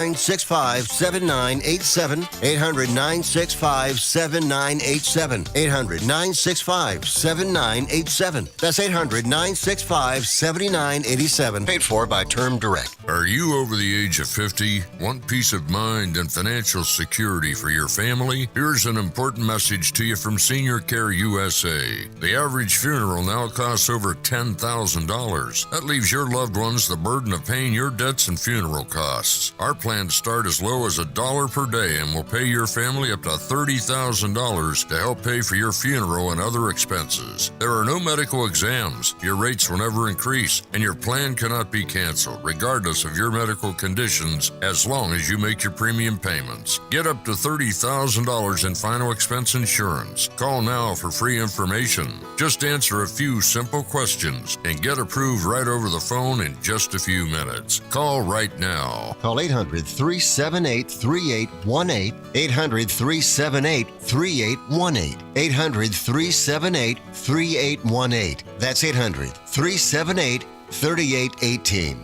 965-7987, 800-965-7987, 800-965-7987. That's 800-965-7987. Paid for by Term Direct. Are you over the age of 50? Want peace of mind and financial security for your family? Here's an important message to you from Senior Care USA. The average funeral now costs over $10,000. That leaves your loved ones the burden of paying your debts and funeral costs. Our plans start as low as $1 per day and will pay your family up to $30,000 to help pay for your funeral and other expenses. There are no medical exams, your rates will never increase, and your plan cannot be canceled, regardless of your medical conditions, as long as you make your premium payments. Get up to $30,000 in final expense insurance. Call now for free information. Just answer a few simple questions and get approved right over the phone in just a few minutes. Call right now. Call 800-378-3818, 800-378-3818, 800-378-3818. That's 800-378-3818.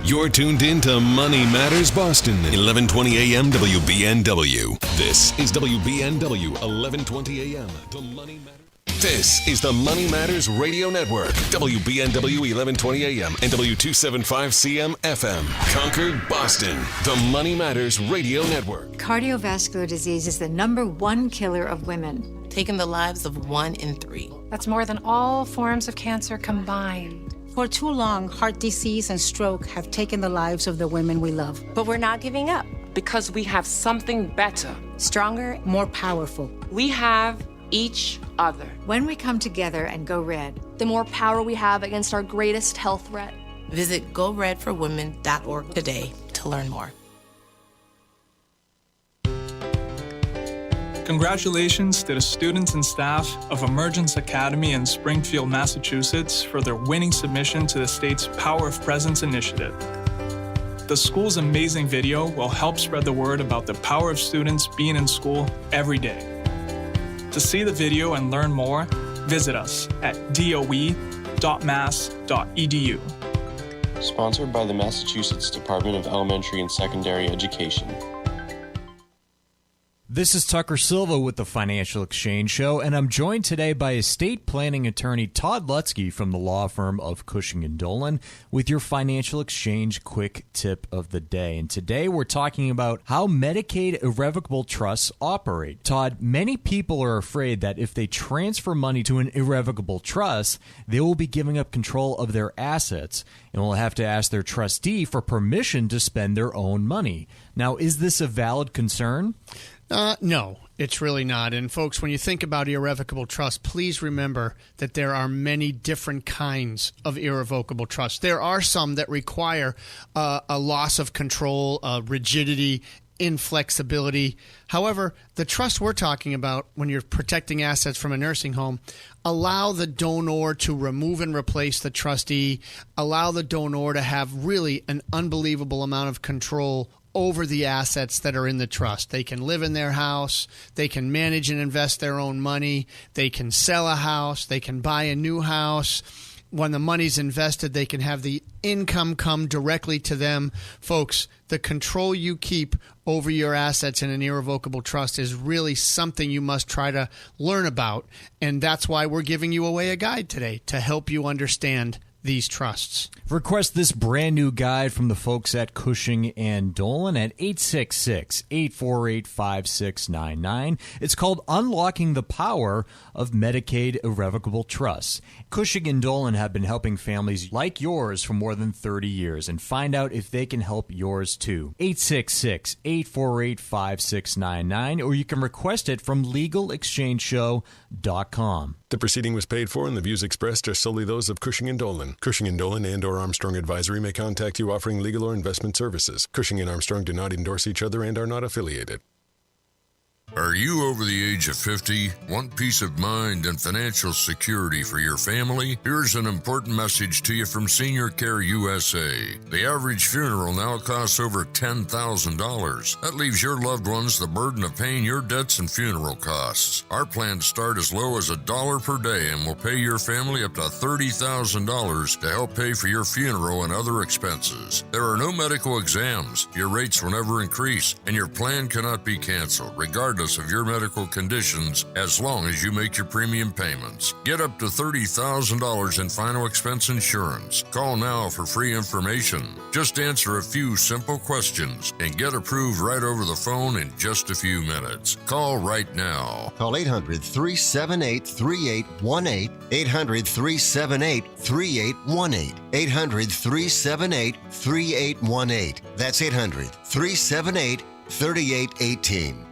You're tuned in to Money Matters Boston, 1120 AM WBNW. This is WBNW, 1120 AM, the Money Matters. This is the Money Matters Radio Network, WBNW 1120 AM and W275CM FM. Concord, Boston, the Money Matters Radio Network. Cardiovascular disease is the #1 killer of women, taking the lives of 1 in 3. That's more than all forms of cancer combined. For too long, heart disease and stroke have taken the lives of the women we love. But we're not giving up because we have something better, stronger, more powerful. We have each other. When we come together and go red, the more power we have against our greatest health threat. Visit GoRedForWomen.org today to learn more. Congratulations to the students and staff of Emergence Academy in Springfield, Massachusetts for their winning submission to the state's Power of Presence initiative. The school's amazing video will help spread the word about the power of students being in school every day. To see the video and learn more, visit us at doe.mass.edu. Sponsored by the Massachusetts Department of Elementary and Secondary Education. This is Tucker Silva with the Financial Exchange Show, and I'm joined today by estate planning attorney Todd Lutzke from the law firm of Cushing & Dolan with your Financial Exchange quick tip of the day. And today we're talking about how Medicaid irrevocable trusts operate. Todd, many people are afraid that if they transfer money to an irrevocable trust, they will be giving up control of their assets and will have to ask their trustee for permission to spend their own money. Now, is this a valid concern? No, it's really not. And folks, when you think about irrevocable trust, please remember that there are many different kinds of irrevocable trust. There are some that require a loss of control, rigidity, inflexibility. However, the trust we're talking about when you're protecting assets from a nursing home allow the donor to remove and replace the trustee, allow the donor to have really an unbelievable amount of control over the assets that are in the trust. They can live in their house, they can manage and invest their own money, they can sell a house, they can buy a new house. When the money's invested, they can have the income come directly to them. Folks, the control you keep over your assets in an irrevocable trust is really something you must try to learn about. And that's why we're giving you away a guide today to help you understand these trusts. Request this brand new guide from the folks at Cushing & Dolan at 866-848-5699. It's called Unlocking the Power of Medicaid Irrevocable Trusts. Cushing & Dolan have been helping families like yours for more than 30 years, and find out if they can help yours too. 866-848-5699, or you can request it from LegalExchangeShow.com. The proceeding was paid for, and the views expressed are solely those of Cushing & Dolan. Cushing & Dolan and/or Armstrong Advisory may contact you offering legal or investment services. Cushing & Armstrong do not endorse each other and are not affiliated. Are you over the age of 50? Want peace of mind and financial security for your family? Here's an important message to you from Senior Care USA. The average funeral now costs over $10,000. That leaves your loved ones the burden of paying your debts and funeral costs. Our plans start as low as $1 per day and will pay your family up to $30,000 to help pay for your funeral and other expenses. There are no medical exams. Your rates will never increase, and your plan cannot be canceled, regardless of your medical conditions, as long as you make your premium payments. Get up to $30,000 in final expense insurance. Call now for free information. Just answer a few simple questions and get approved right over the phone in just a few minutes. Call right now. Call 800-378-3818. 800-378-3818. 800-378-3818. That's 800-378-3818.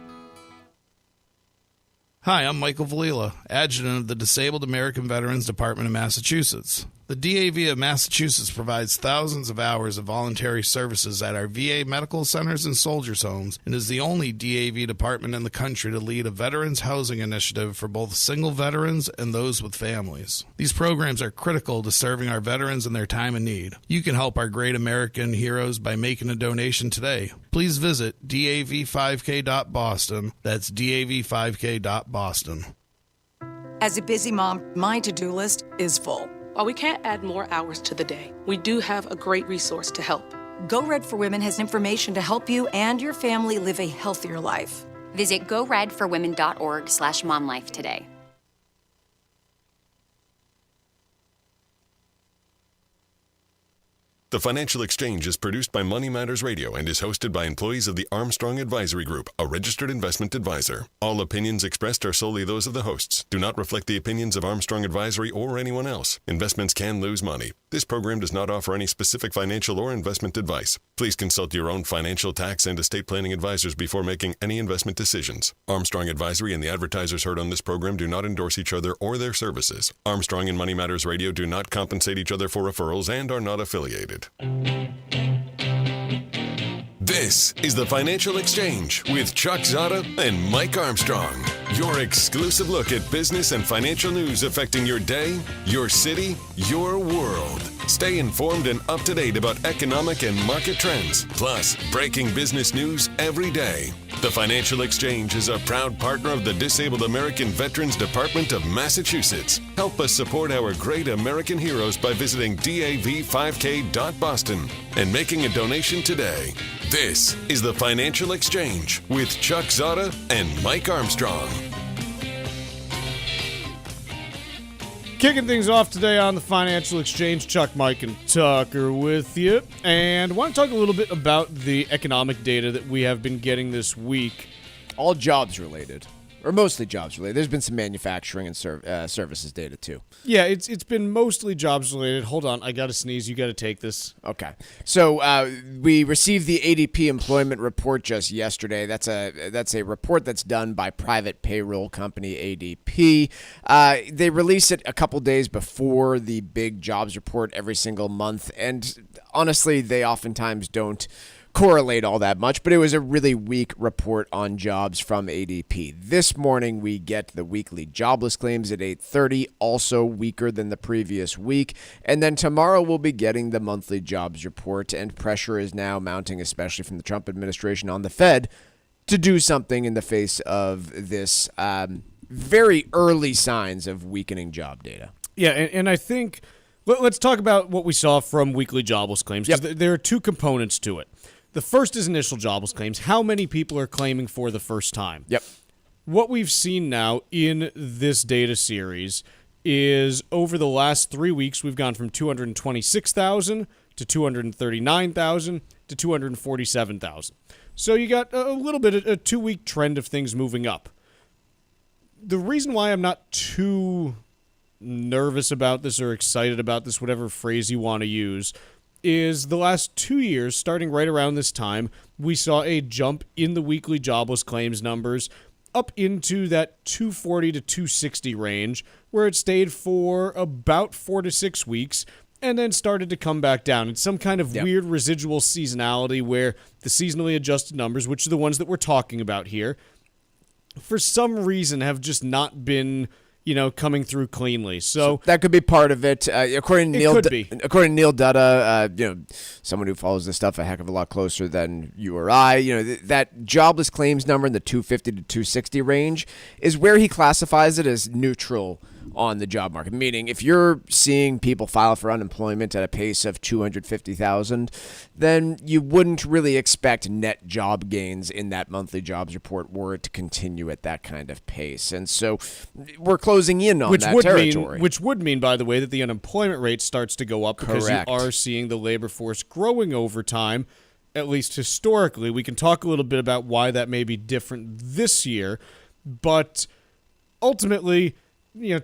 Hi, I'm Michael Valila, Adjutant of the Disabled American Veterans Department of Massachusetts. The DAV of Massachusetts provides thousands of hours of voluntary services at our VA medical centers and soldiers' homes and is the only DAV department in the country to lead a veterans housing initiative for both single veterans and those with families. These programs are critical to serving our veterans in their time of need. You can help our great American heroes by making a donation today. Please visit dav5k.boston. That's dav5k.boston. As a busy mom, my to-do list is full. While we can't add more hours to the day, we do have a great resource to help. Go Red for Women has information to help you and your family live a healthier life. Visit goredforwomen.org/momlife today. The Financial Exchange is produced by Money Matters Radio and is hosted by employees of the Armstrong Advisory Group, a registered investment advisor. All opinions expressed are solely those of the hosts, do not reflect the opinions of Armstrong Advisory or anyone else. Investments can lose money. This program does not offer any specific financial or investment advice. Please consult your own financial, tax, and estate planning advisors before making any investment decisions. Armstrong Advisory and the advertisers heard on this program do not endorse each other or their services. Armstrong and Money Matters Radio do not compensate each other for referrals and are not affiliated. This is the Financial Exchange with Chuck Zodda and Mike Armstrong. Your exclusive look at business and financial news affecting your day, your city, your world. Stay informed and up to date about economic and market trends, plus breaking business news every day. The Financial Exchange is a proud partner of the Disabled American Veterans Department of Massachusetts. Help us support our great American heroes by visiting dav5k.boston and making a donation today. This is the Financial Exchange with Chuck Zodda and Mike Armstrong. Kicking things off today on the Financial Exchange, Chuck, Mike, and Tucker with you. And I want to talk a little bit about the economic data that we have been getting this week. All jobs related, or mostly jobs related. There's been some manufacturing and services data too. Yeah, it's been mostly jobs related. Hold on, I got to sneeze. You got to take this. Okay. So we received the ADP employment report just yesterday. That's a report that's done by private payroll company ADP. They release it a couple days before the big jobs report every single month, and honestly, they oftentimes don't correlate all that much, but it was a really weak report on jobs from ADP. This morning, we get the weekly jobless claims at 8:30, also weaker than the previous week. And then tomorrow, we'll be getting the monthly jobs report, and pressure is now mounting, especially from the Trump administration on the Fed, to do something in the face of this very early signs of weakening job data. Yeah, and I think let's talk about what we saw from weekly jobless claims, because there are two components to it. The first is initial jobless claims. How many people are claiming for the first time? Yep. What we've seen now in this data series is over the last 3 weeks, we've gone from 226,000 to 239,000 to 247,000. So you got a little bit of a 2-week trend of things moving up. The reason why I'm not too nervous about this or excited about this, whatever phrase you want to use, is the last 2 years, starting right around this time, we saw a jump in the weekly jobless claims numbers up into that 240 to 260 range, where it stayed for about 4 to 6 weeks and then started to come back down. It's some kind of weird residual seasonality where the seasonally adjusted numbers, which are the ones that we're talking about here, for some reason, have just not been, coming through cleanly. So that could be part of it. According to Neil Dutta, someone who follows this stuff a heck of a lot closer than you or I, that jobless claims number in the 250 to 260 range is where he classifies it as neutral on the job market. Meaning, if you're seeing people file for unemployment at a pace of 250,000, then you wouldn't really expect net job gains in that monthly jobs report were it to continue at that kind of pace. And so we're closing in on that territory. Which would mean, by the way, that the unemployment rate starts to go up because Correct. you are seeing the labor force growing over time, at least historically. We can talk a little bit about why that may be different this year, but ultimately,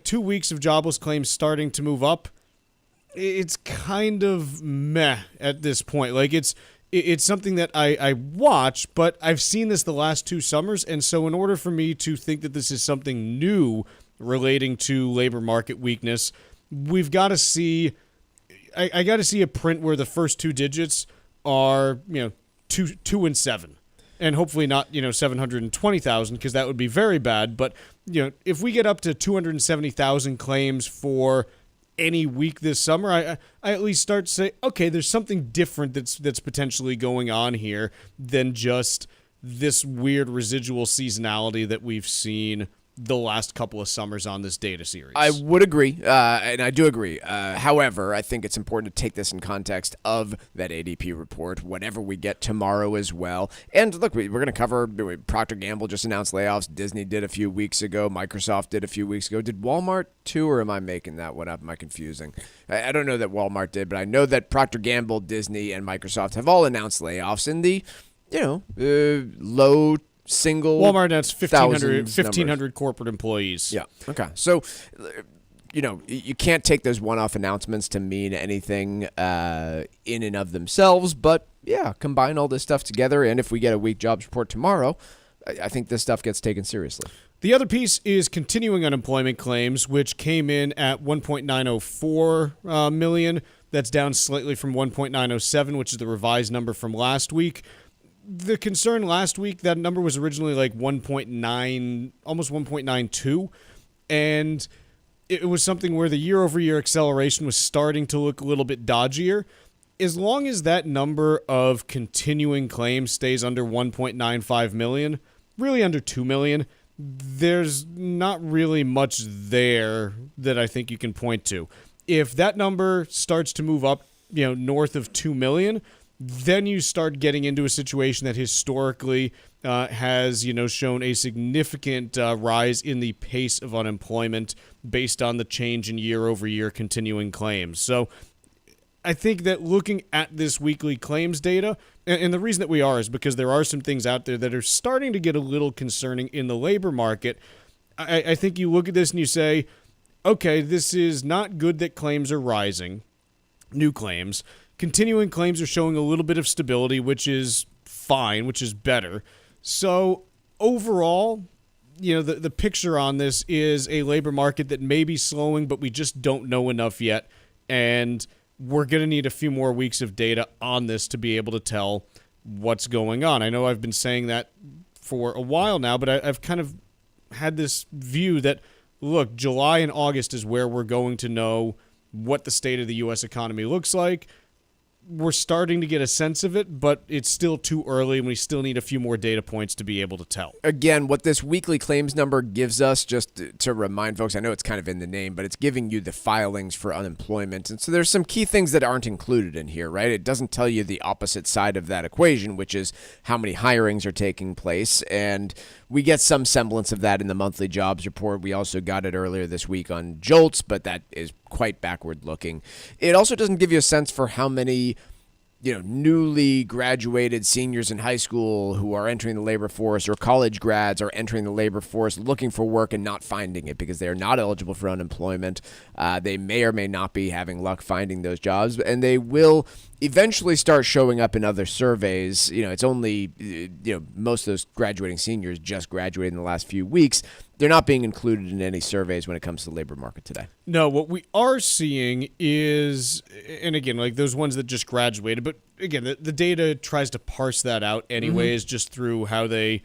2 weeks of jobless claims starting to move up, it's kind of meh at this point. Like, it's something that I watch, but I've seen this the last 2 summers, and so in order for me to think that this is something new relating to labor market weakness, we've got to see I got to see a print where the first 2 digits are 2 and 7. And hopefully not, 720,000, because that would be very bad. But, if we get up to 270,000 claims for any week this summer, I at least start to say, okay, there's something different that's potentially going on here than just this weird residual seasonality that we've seen the last couple of summers on this data series. I would agree, and I do agree. However, I think it's important to take this in context of that ADP report, whatever we get tomorrow as well. And look, we're going to cover, Procter & Gamble just announced layoffs. Disney did a few weeks ago. Microsoft did a few weeks ago. Did Walmart too, or am I making that one up? Am I confusing? I don't know that Walmart did, but I know that Procter & Gamble, Disney, and Microsoft have all announced layoffs in the, low single Walmart, that's 1,500 corporate employees. Yeah. Okay. So, you can't take those one-off announcements to mean anything in and of themselves, but yeah, combine all this stuff together, and if we get a weak jobs report tomorrow, I think this stuff gets taken seriously. The other piece is continuing unemployment claims, which came in at 1.904 million. That's down slightly from 1.907, which is the revised number from last week. The concern last week, that number was originally like 1.9, almost 1.92, and it was something where the year-over-year acceleration was starting to look a little bit dodgier. As long as that number of continuing claims stays under 1.95 million, really under 2 million, there's not really much there that I think you can point to. If that number starts to move up, north of 2 million, then you start getting into a situation that historically has, shown a significant rise in the pace of unemployment based on the change in year-over-year continuing claims. So I think that looking at this weekly claims data, and the reason that we are is because there are some things out there that are starting to get a little concerning in the labor market. I think you look at this and you say, okay, this is not good that claims are rising, new claims. Continuing claims are showing a little bit of stability, which is fine, which is better. So overall, the picture on this is a labor market that may be slowing, but we just don't know enough yet. And we're going to need a few more weeks of data on this to be able to tell what's going on. I know I've been saying that for a while now, but I've kind of had this view that, look, July and August is where we're going to know what the state of the U.S. economy looks like. We're starting to get a sense of it, but it's still too early, and we still need a few more data points to be able to tell. Again, what this weekly claims number gives us, just to remind folks, I know it's kind of in the name, but it's giving you the filings for unemployment. And so there's some key things that aren't included in here, right? It doesn't tell you the opposite side of that equation, which is how many hirings are taking place. And we get some semblance of that in the monthly jobs report. We also got it earlier this week on JOLTS, but that is quite backward looking. It also doesn't give you a sense for how many newly graduated seniors in high school who are entering the labor force, or college grads are entering the labor force looking for work and not finding it because they are not eligible for unemployment. They may or may not be having luck finding those jobs, and they will eventually start showing up in other surveys. It's only, most of those graduating seniors just graduated in the last few weeks. They're not being included in any surveys when it comes to the labor market today. No, what we are seeing is, and again, like those ones that just graduated, but again, the data tries to parse that out anyways, just through how they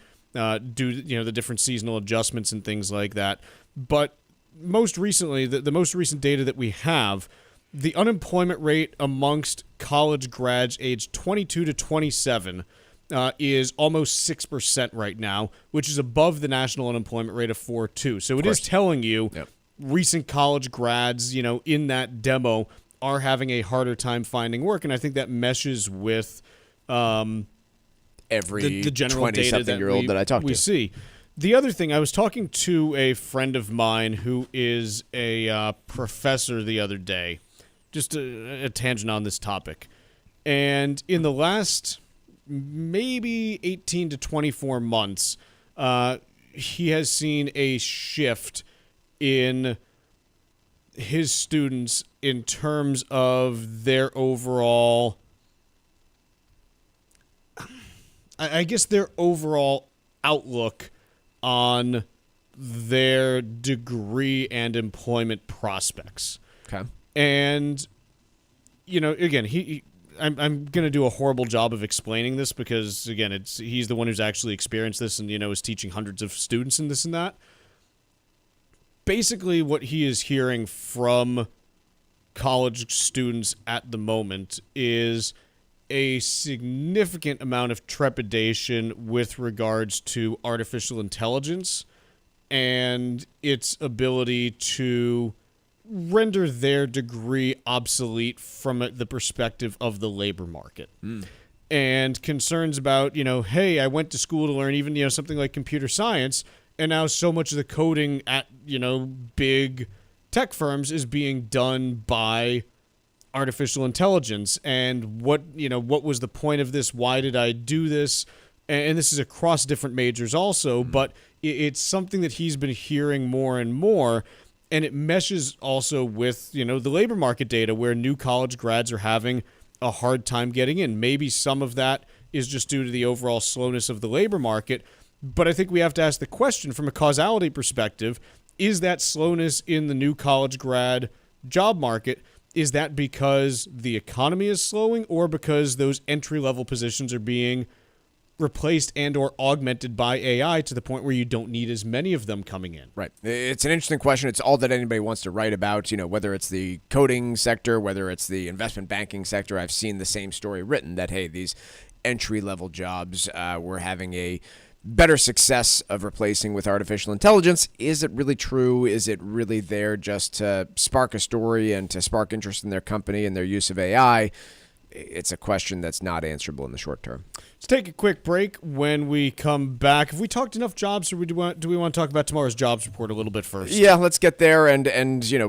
due to the different seasonal adjustments and things like that. But most recently, the most recent data that we have, the unemployment rate amongst college grads aged 22 to 27 is almost 6% right now, which is above the national unemployment rate of 4.2. So it is telling you recent college grads, in that demo are having a harder time finding work. And I think that meshes with the general data that I talked to. We see. The other thing, I was talking to a friend of mine who is a professor the other day, just a tangent on this topic. And in the last maybe 18 to 24 months, he has seen a shift in his students in terms of their overall, I guess their overall outlook on their degree and employment prospects. Okay. And, again, I'm going to do a horrible job of explaining this because, again, he's the one who's actually experienced this and, is teaching hundreds of students and this and that. Basically, what he is hearing from college students at the moment is a significant amount of trepidation with regards to artificial intelligence and its ability to render their degree obsolete from the perspective of the labor market. And concerns about, hey, I went to school to learn even, something like computer science, and now so much of the coding at, big tech firms is being done by artificial intelligence. And what was the point of this? Why did I do this? And this is across different majors also, but it's something that he's been hearing more and more. And it meshes also with, the labor market data where new college grads are having a hard time getting in. Maybe some of that is just due to the overall slowness of the labor market. But I think we have to ask the question from a causality perspective, is that slowness in the new college grad job market, is that because the economy is slowing or because those entry-level positions are being replaced and or augmented by AI to the point where you don't need as many of them coming in? Right. It's an interesting question. It's all that anybody wants to write about, whether it's the coding sector, whether it's the investment banking sector. I've seen the same story written that, hey, these entry-level jobs we're having a better success of replacing with artificial intelligence. Is it really true? Is it really there just to spark a story and to spark interest in their company and their use of AI? It's a question that's not answerable in the short term. Let's take a quick break. When we come back, have we talked enough jobs, or do we want to talk about tomorrow's jobs report a little bit first? Yeah, let's get there and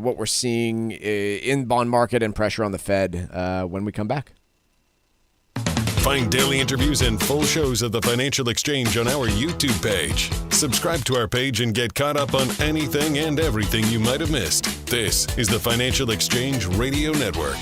what we're seeing in bond market and pressure on the Fed when we come back. Find daily interviews and full shows of the Financial Exchange on our YouTube page. Subscribe to our page and get caught up on anything and everything you might have missed. This is the Financial Exchange Radio Network.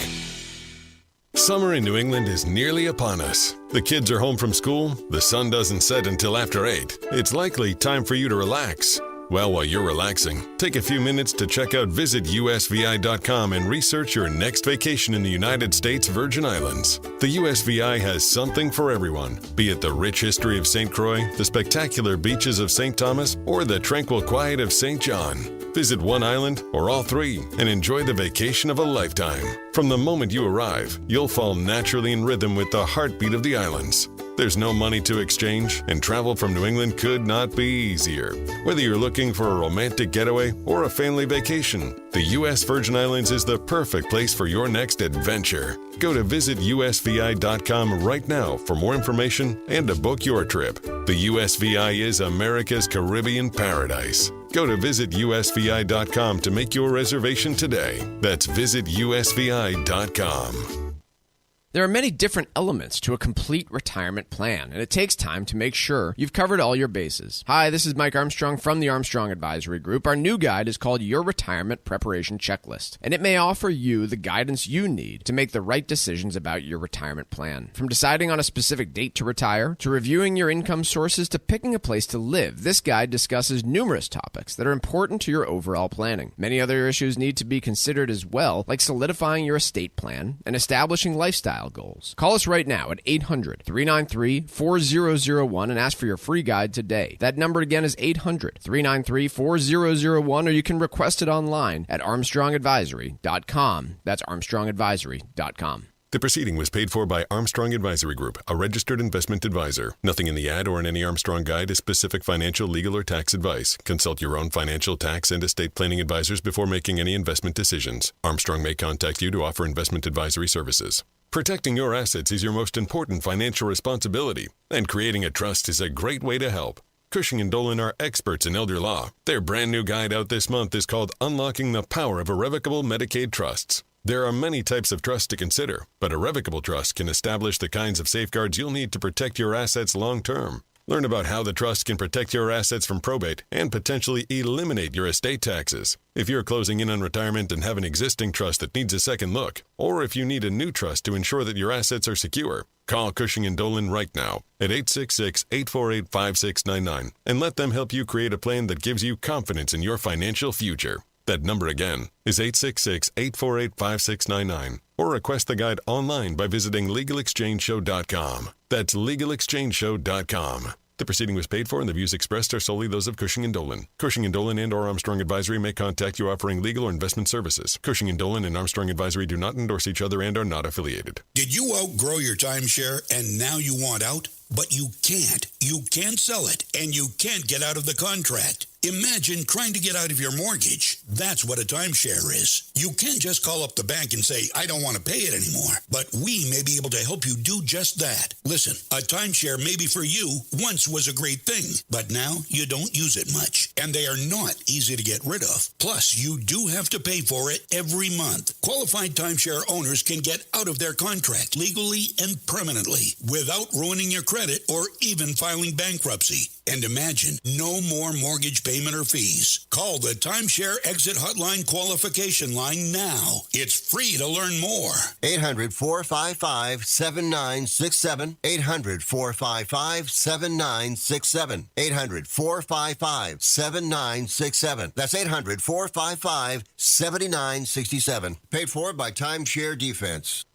Summer in New England is nearly upon us. The kids are home from school. The sun doesn't set until after 8. It's likely time for you to relax. Well, while you're relaxing, take a few minutes to check out visitusvi.com and research your next vacation in the United States Virgin Islands. The USVI has something for everyone, be it the rich history of St. Croix, the spectacular beaches of St. Thomas, or the tranquil quiet of St. John. Visit one island or all three and enjoy the vacation of a lifetime. From the moment you arrive, you'll fall naturally in rhythm with the heartbeat of the islands. There's no money to exchange, and travel from New England could not be easier. Whether you're looking for a romantic getaway or a family vacation, the U.S. Virgin Islands is the perfect place for your next adventure. Go to visitusvi.com right now for more information and to book your trip. The USVI is America's Caribbean paradise. Go to visitusvi.com to make your reservation today. That's visitusvi.com. There are many different elements to a complete retirement plan, and it takes time to make sure you've covered all your bases. Hi, this is Mike Armstrong from the Armstrong Advisory Group. Our new guide is called Your Retirement Preparation Checklist, and it may offer you the guidance you need to make the right decisions about your retirement plan. From deciding on a specific date to retire, to reviewing your income sources, to picking a place to live, this guide discusses numerous topics that are important to your overall planning. Many other issues need to be considered as well, like solidifying your estate plan and establishing lifestyle lifestyle goals. Call us right now at 800-393-4001 and ask for your free guide today. That number again is 800-393-4001, or you can request it online at armstrongadvisory.com. That's armstrongadvisory.com. The proceeding was paid for by Armstrong Advisory Group, a registered investment advisor. Nothing in the ad or in any Armstrong guide is specific financial, legal, or tax advice. Consult your own financial, tax, and estate planning advisors before making any investment decisions. Armstrong may contact you to offer investment advisory services. Protecting your assets is your most important financial responsibility, and creating a trust is a great way to help. Cushing & Dolan are experts in elder law. Their brand new guide out this month is called Unlocking the Power of Irrevocable Medicaid Trusts. There are many types of trusts to consider, but a revocable trust can establish the kinds of safeguards you'll need to protect your assets long-term. Learn about how the trust can protect your assets from probate and potentially eliminate your estate taxes. If you're closing in on retirement and have an existing trust that needs a second look, or if you need a new trust to ensure that your assets are secure, call Cushing & Dolan right now at 866-848-5699 and let them help you create a plan that gives you confidence in your financial future. That number again is 866-848-5699, or request the guide online by visiting LegalExchangeShow.com. That's LegalExchangeShow.com. The proceeding was paid for, and the views expressed are solely those of Cushing & Dolan. Cushing & Dolan and or Armstrong Advisory may contact you offering legal or investment services. Cushing & Dolan and Armstrong Advisory do not endorse each other and are not affiliated. Did you outgrow your timeshare and now you want out? But you can't. You can't sell it, and you can't get out of the contract. Imagine trying to get out of your mortgage. That's what a timeshare is. You can't just call up the bank and say, I don't want to pay it anymore. But we may be able to help you do just that. Listen, a timeshare maybe for you once was a great thing, but now you don't use it much. And they are not easy to get rid of. Plus, you do have to pay for it every month. Qualified timeshare owners can get out of their contract legally and permanently without ruining your credit or even filing bankruptcy. And imagine no more mortgage payment or fees. Call the Timeshare Exit Hotline qualification line now. It's free to learn more. 800-455-7967. 800-455-7967. 800-455-7967. That's 800-455-7967. Paid for by Timeshare Defense.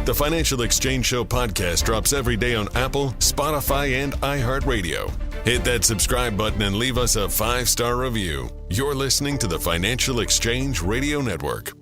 The Financial Exchange Show podcast drops every day on Apple, Spotify, and iHeartRadio. Hit that subscribe button and leave us a 5-star review. You're listening to the Financial Exchange Radio Network.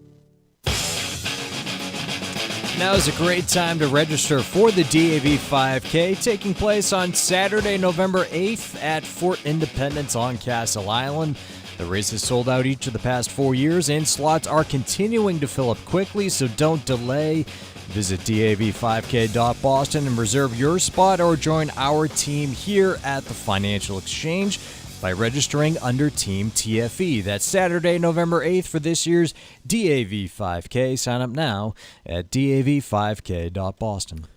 Now is a great time to register for the DAV 5K, taking place on Saturday, November 8th at Fort Independence on Castle Island. The race has sold out each of the past 4 years, and slots are continuing to fill up quickly, so don't delay. Visit DAV5K.Boston and reserve your spot or join our team here at the Financial Exchange by registering under Team TFE. That's Saturday, November 8th for this year's DAV 5K. Sign up now at DAV5K.Boston.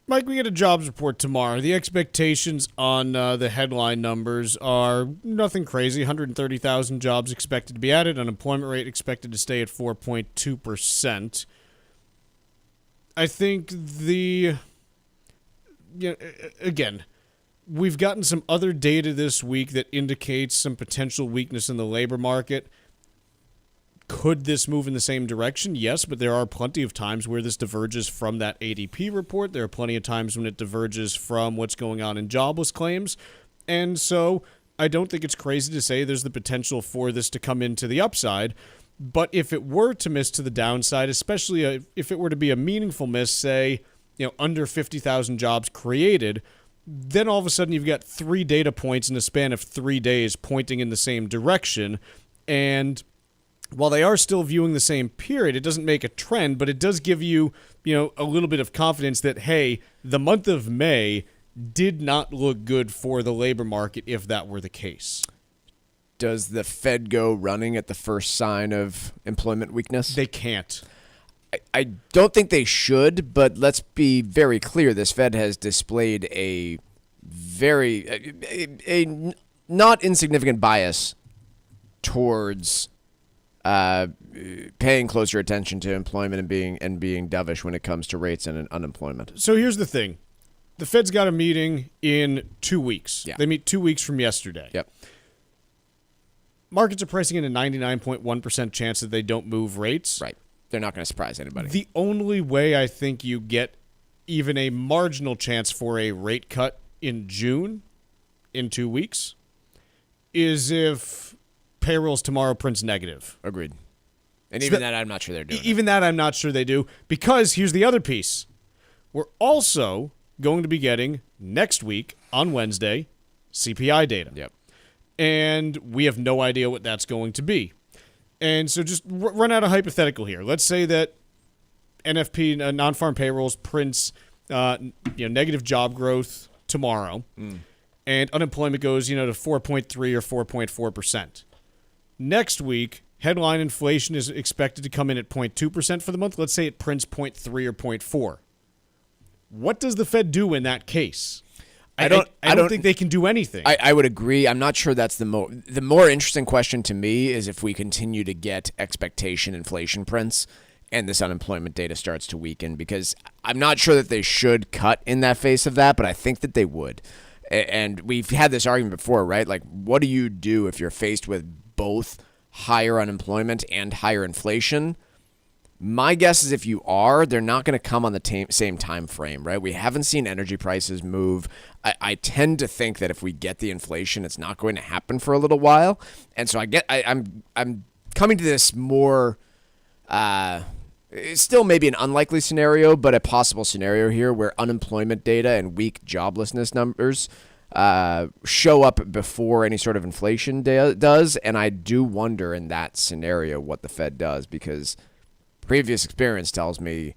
Mike, we get a jobs report tomorrow. The expectations on the headline numbers are nothing crazy. 130,000 jobs expected to be added. Unemployment rate expected to stay at 4.2%. I think again, we've gotten some other data this week that indicates some potential weakness in the labor market. Could this move in the same direction? Yes, but there are plenty of times where this diverges from that ADP report. There are plenty of times when it diverges from what's going on in jobless claims. And so I don't think it's crazy to say there's the potential for this to come into the upside. But if it were to miss to the downside, especially if it were to be a meaningful miss, say, under 50,000 jobs created, then all of a sudden you've got 3 data points in the span of 3 days pointing in the same direction. And while they are still viewing the same period, it doesn't make a trend, but it does give you, a little bit of confidence that, hey, the month of May did not look good for the labor market if that were the case. Does the Fed go running at the first sign of employment weakness? They can't. I don't think they should, but let's be very clear. This Fed has displayed a not insignificant bias towards paying closer attention to employment and being dovish when it comes to rates and unemployment. So here's the thing. The Fed's got a meeting in 2 weeks. Yeah. They meet 2 weeks from yesterday. Yep. markets are pricing in a 99.1% chance that they don't move rates. Right. They're not going to surprise anybody. The only way I think you get even a marginal chance for a rate cut in June, in 2 weeks, is if payrolls tomorrow prints negative. Agreed. And even that, I'm not sure they're doing. Even that, I'm not sure they do. Because here's the other piece. We're also going to be getting, next week, on Wednesday, CPI data. Yep. And we have no idea what that's going to be. And so just run out a hypothetical here. Let's say that NFP, non-farm payrolls, prints negative job growth tomorrow, and unemployment goes to 4.3 or 4.4%. Next week, headline inflation is expected to come in at 0.2% for the month. Let's say it prints 0.3 or 0.4. What does the Fed do in that case? I don't think they can do anything. I would agree. I'm not sure that's the more interesting question to me is if we continue to get expectation inflation prints and this unemployment data starts to weaken, because I'm not sure that they should cut in that face of that, but I think that they would. And we've had this argument before, right? Like, what do you do if you're faced with both higher unemployment and higher inflation? My guess is if you are, they're not going to come on the same time frame, right? We haven't seen energy prices move. I tend to think that if we get the inflation, it's not going to happen for a little while. And so I'm coming to this more, still maybe an unlikely scenario, but a possible scenario here where unemployment data and weak joblessness numbers show up before any sort of inflation does. And I do wonder in that scenario what the Fed does, because previous experience tells me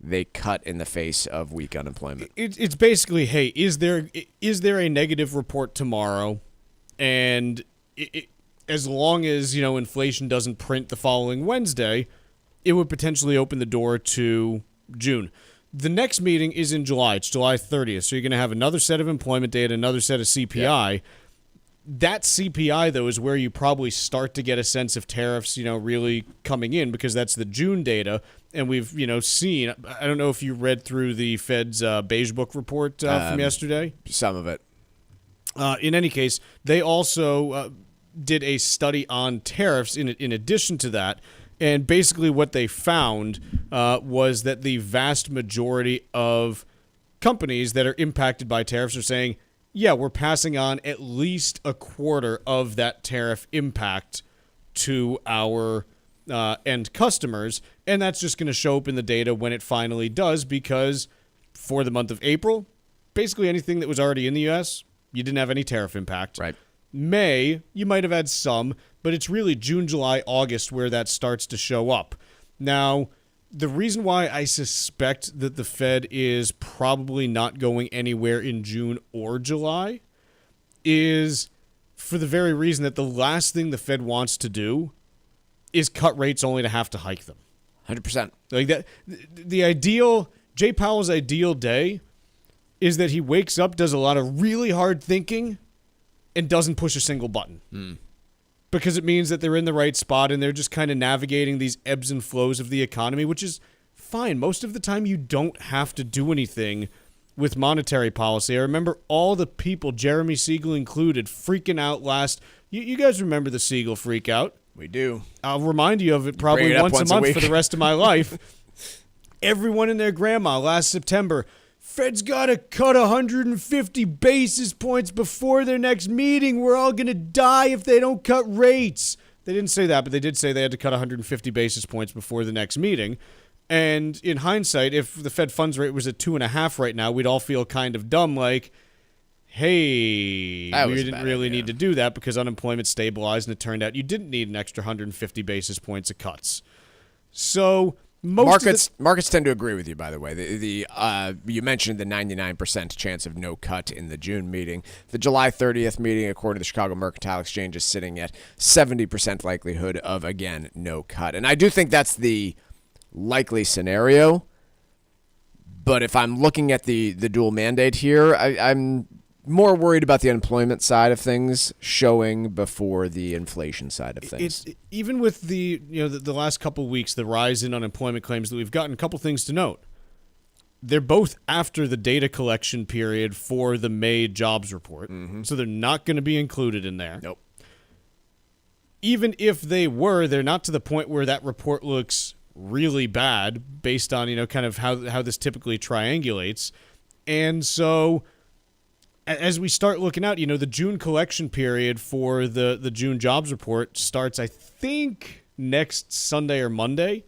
they cut in the face of weak unemployment. It's basically, hey, is there a negative report tomorrow? And as long as inflation doesn't print the following Wednesday, it would potentially open the door to June. The next meeting is in July. It's July 30th. So you're going to have another set of employment data, another set of CPI. Yep. That CPI, though, is where you probably start to get a sense of tariffs, really coming in, because that's the June data. And we've, seen, I don't know if you read through the Fed's Beige Book report from yesterday. Some of it. In any case, they also did a study on tariffs in addition to that. And basically what they found was that the vast majority of companies that are impacted by tariffs are saying, yeah, we're passing on at least a quarter of that tariff impact to our end customers. And that's just going to show up in the data when it finally does, because for the month of April, basically anything that was already in the U.S., you didn't have any tariff impact. Right. May, you might have had some, but it's really June, July, August where that starts to show up. Now, the reason why I suspect that the Fed is probably not going anywhere in June or July is for the very reason that the last thing the Fed wants to do is cut rates only to have to hike them. 100%. Like that, the ideal, Jay Powell's ideal day is that he wakes up, does a lot of really hard thinking, and doesn't push a single button. Because it means that they're in the right spot and they're just kind of navigating these ebbs and flows of the economy, which is fine. Most of the time you don't have to do anything with monetary policy. I remember all the people, Jeremy Siegel included, freaking out last. You guys remember the Siegel freak out? We do. I'll remind you of it probably once a month for the rest of my life. Everyone and their grandma last September, Fed's got to cut 150 basis points before their next meeting. We're all going to die if they don't cut rates. They didn't say that, but they did say they had to cut 150 basis points before the next meeting. And in hindsight, if the Fed funds rate was at 2.5 right now, we'd all feel kind of dumb, like, hey, we didn't really need to do that because unemployment stabilized, and it turned out you didn't need an extra 150 basis points of cuts. So markets tend to agree with you, by the way. You mentioned the 99% chance of no cut in the June meeting. The July 30th meeting, according to the Chicago Mercantile Exchange, is sitting at 70% likelihood of, again, no cut. And I do think that's the likely scenario. But if I'm looking at the dual mandate here, I'm more worried about the unemployment side of things showing before the inflation side of things. It's even with the last couple of weeks, the rise in unemployment claims that we've gotten, a couple things to note. They're both after the data collection period for the May jobs report, so they're not going to be included in there. Nope. even if they were, they're not to the point where that report looks really bad based on, kind of how this typically triangulates. And so as we start looking out, the June collection period for the June jobs report starts, I think, next Sunday or Monday.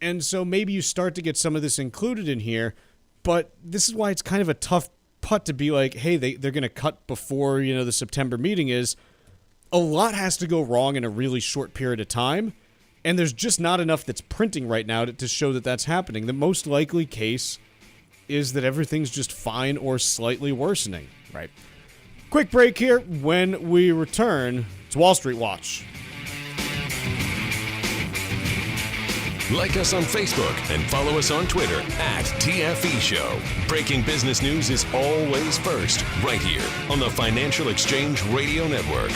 And so maybe you start to get some of this included in here, but this is why it's kind of a tough putt to be like, hey, they're going to cut before, the September meeting is. A lot has to go wrong in a really short period of time, and there's just not enough that's printing right now to show that that's happening. The most likely case is that everything's just fine or slightly worsening. Right. Quick break here. When we return, it's Wall Street Watch. Like us on Facebook and follow us on Twitter @TFE Show. Breaking business news is always first, right here on the Financial Exchange Radio Network.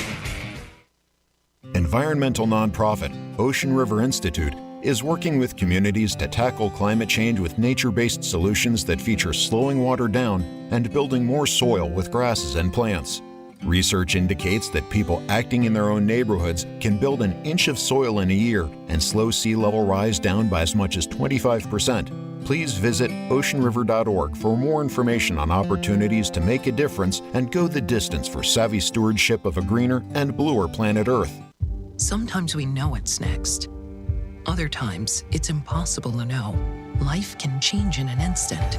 Environmental nonprofit Ocean River Institute is working with communities to tackle climate change with nature-based solutions that feature slowing water down and building more soil with grasses and plants. Research indicates that people acting in their own neighborhoods can build an inch of soil in a year and slow sea level rise down by as much as 25%. Please visit oceanriver.org for more information on opportunities to make a difference and go the distance for savvy stewardship of a greener and bluer planet Earth. Sometimes we know what's next. Other times, it's impossible to know. Life can change in an instant.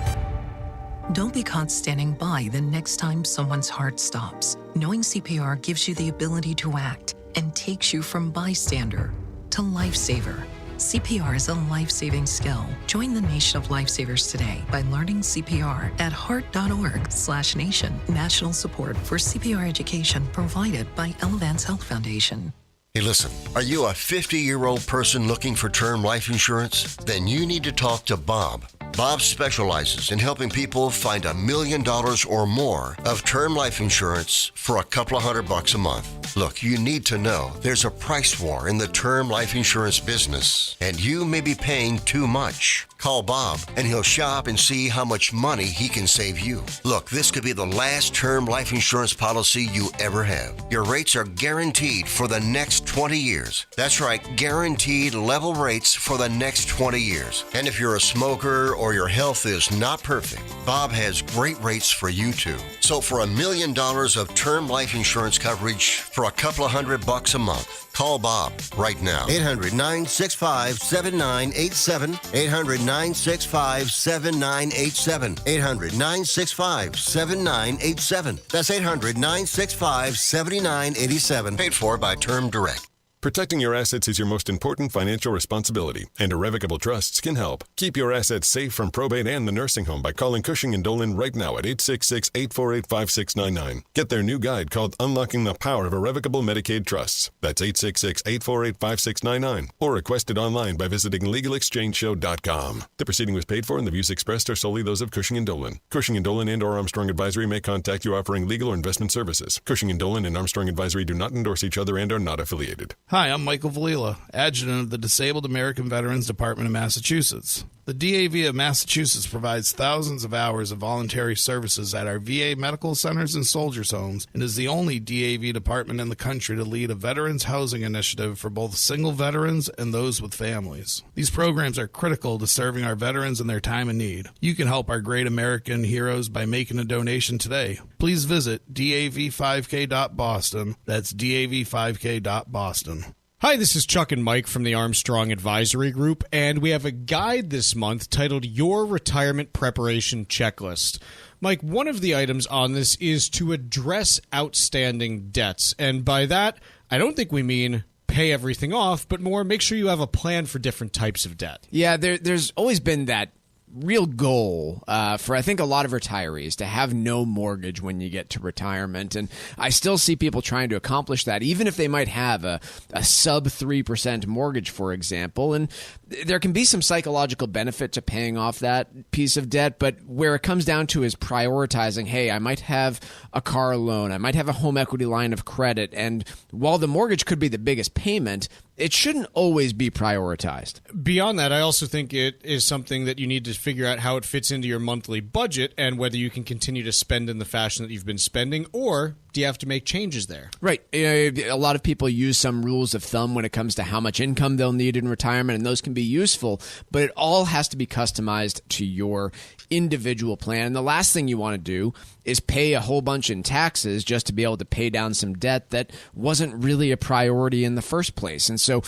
Don't be caught standing by the next time someone's heart stops. Knowing CPR gives you the ability to act and takes you from bystander to lifesaver. CPR is a life-saving skill. Join the nation of lifesavers today by learning CPR at heart.org/nation. National support for CPR education provided by Elevance Health Foundation. Hey, listen, are you a 50-year-old person looking for term life insurance? Then you need to talk to Bob. Bob specializes in helping people find $1 million or more of term life insurance for a couple of $100 a month. Look, you need to know there's a price war in the term life insurance business, and you may be paying too much. Call Bob, and he'll shop and see how much money he can save you. Look, this could be the last term life insurance policy you ever have. Your rates are guaranteed for the next 20 years. That's right, guaranteed level rates for the next 20 years. And if you're a smoker or your health is not perfect, Bob has great rates for you too. So for $1 million of term life insurance coverage for a couple of $100 a month, call Bob right now. 800-965-7987. 800-965-7987. 800-965-7987. That's 800-965-7987. Paid for by Term Direct. Protecting your assets is your most important financial responsibility, and irrevocable trusts can help. Keep your assets safe from probate and the nursing home by calling Cushing & Dolan right now at 866-848-5699. Get their new guide called Unlocking the Power of Irrevocable Medicaid Trusts. That's 866-848-5699, or request it online by visiting LegalExchangeShow.com. The proceeding was paid for, and the views expressed are solely those of Cushing & Dolan. Cushing & Dolan and or Armstrong Advisory may contact you offering legal or investment services. Cushing & Dolan and Armstrong Advisory do not endorse each other and are not affiliated. Hi, I'm Michael Valila, Adjutant of the Disabled American Veterans Department of Massachusetts. The DAV of Massachusetts provides thousands of hours of voluntary services at our VA medical centers and soldiers' homes and is the only DAV department in the country to lead a veterans housing initiative for both single veterans and those with families. These programs are critical to serving our veterans in their time of need. You can help our great American heroes by making a donation today. Please visit dav5k.boston. That's dav5k.boston. Hi, this is Chuck and Mike from the Armstrong Advisory Group, and we have a guide this month titled Your Retirement Preparation Checklist. Mike, one of the items on this is to address outstanding debts, and by that, I don't think we mean pay everything off, but more make sure you have a plan for different types of debt. Yeah, there's always been that real goal for I think a lot of retirees to have no mortgage when you get to retirement, and I still see people trying to accomplish that even if they might have a sub 3% mortgage, for example, and there can be some psychological benefit to paying off that piece of debt, but where it comes down to is prioritizing, hey, I might have a car loan, I might have a home equity line of credit, and while the mortgage could be the biggest payment, it shouldn't always be prioritized. Beyond that, I also think it is something that you need to figure out how it fits into your monthly budget and whether you can continue to spend in the fashion that you've been spending, or do do you have to make changes there? Right. A lot of people use some rules of thumb when it comes to how much income they'll need in retirement, and those can be useful, but it all has to be customized to your individual plan. The last thing you want to do is pay a whole bunch in taxes just to be able to pay down some debt that wasn't really a priority in the first place. And so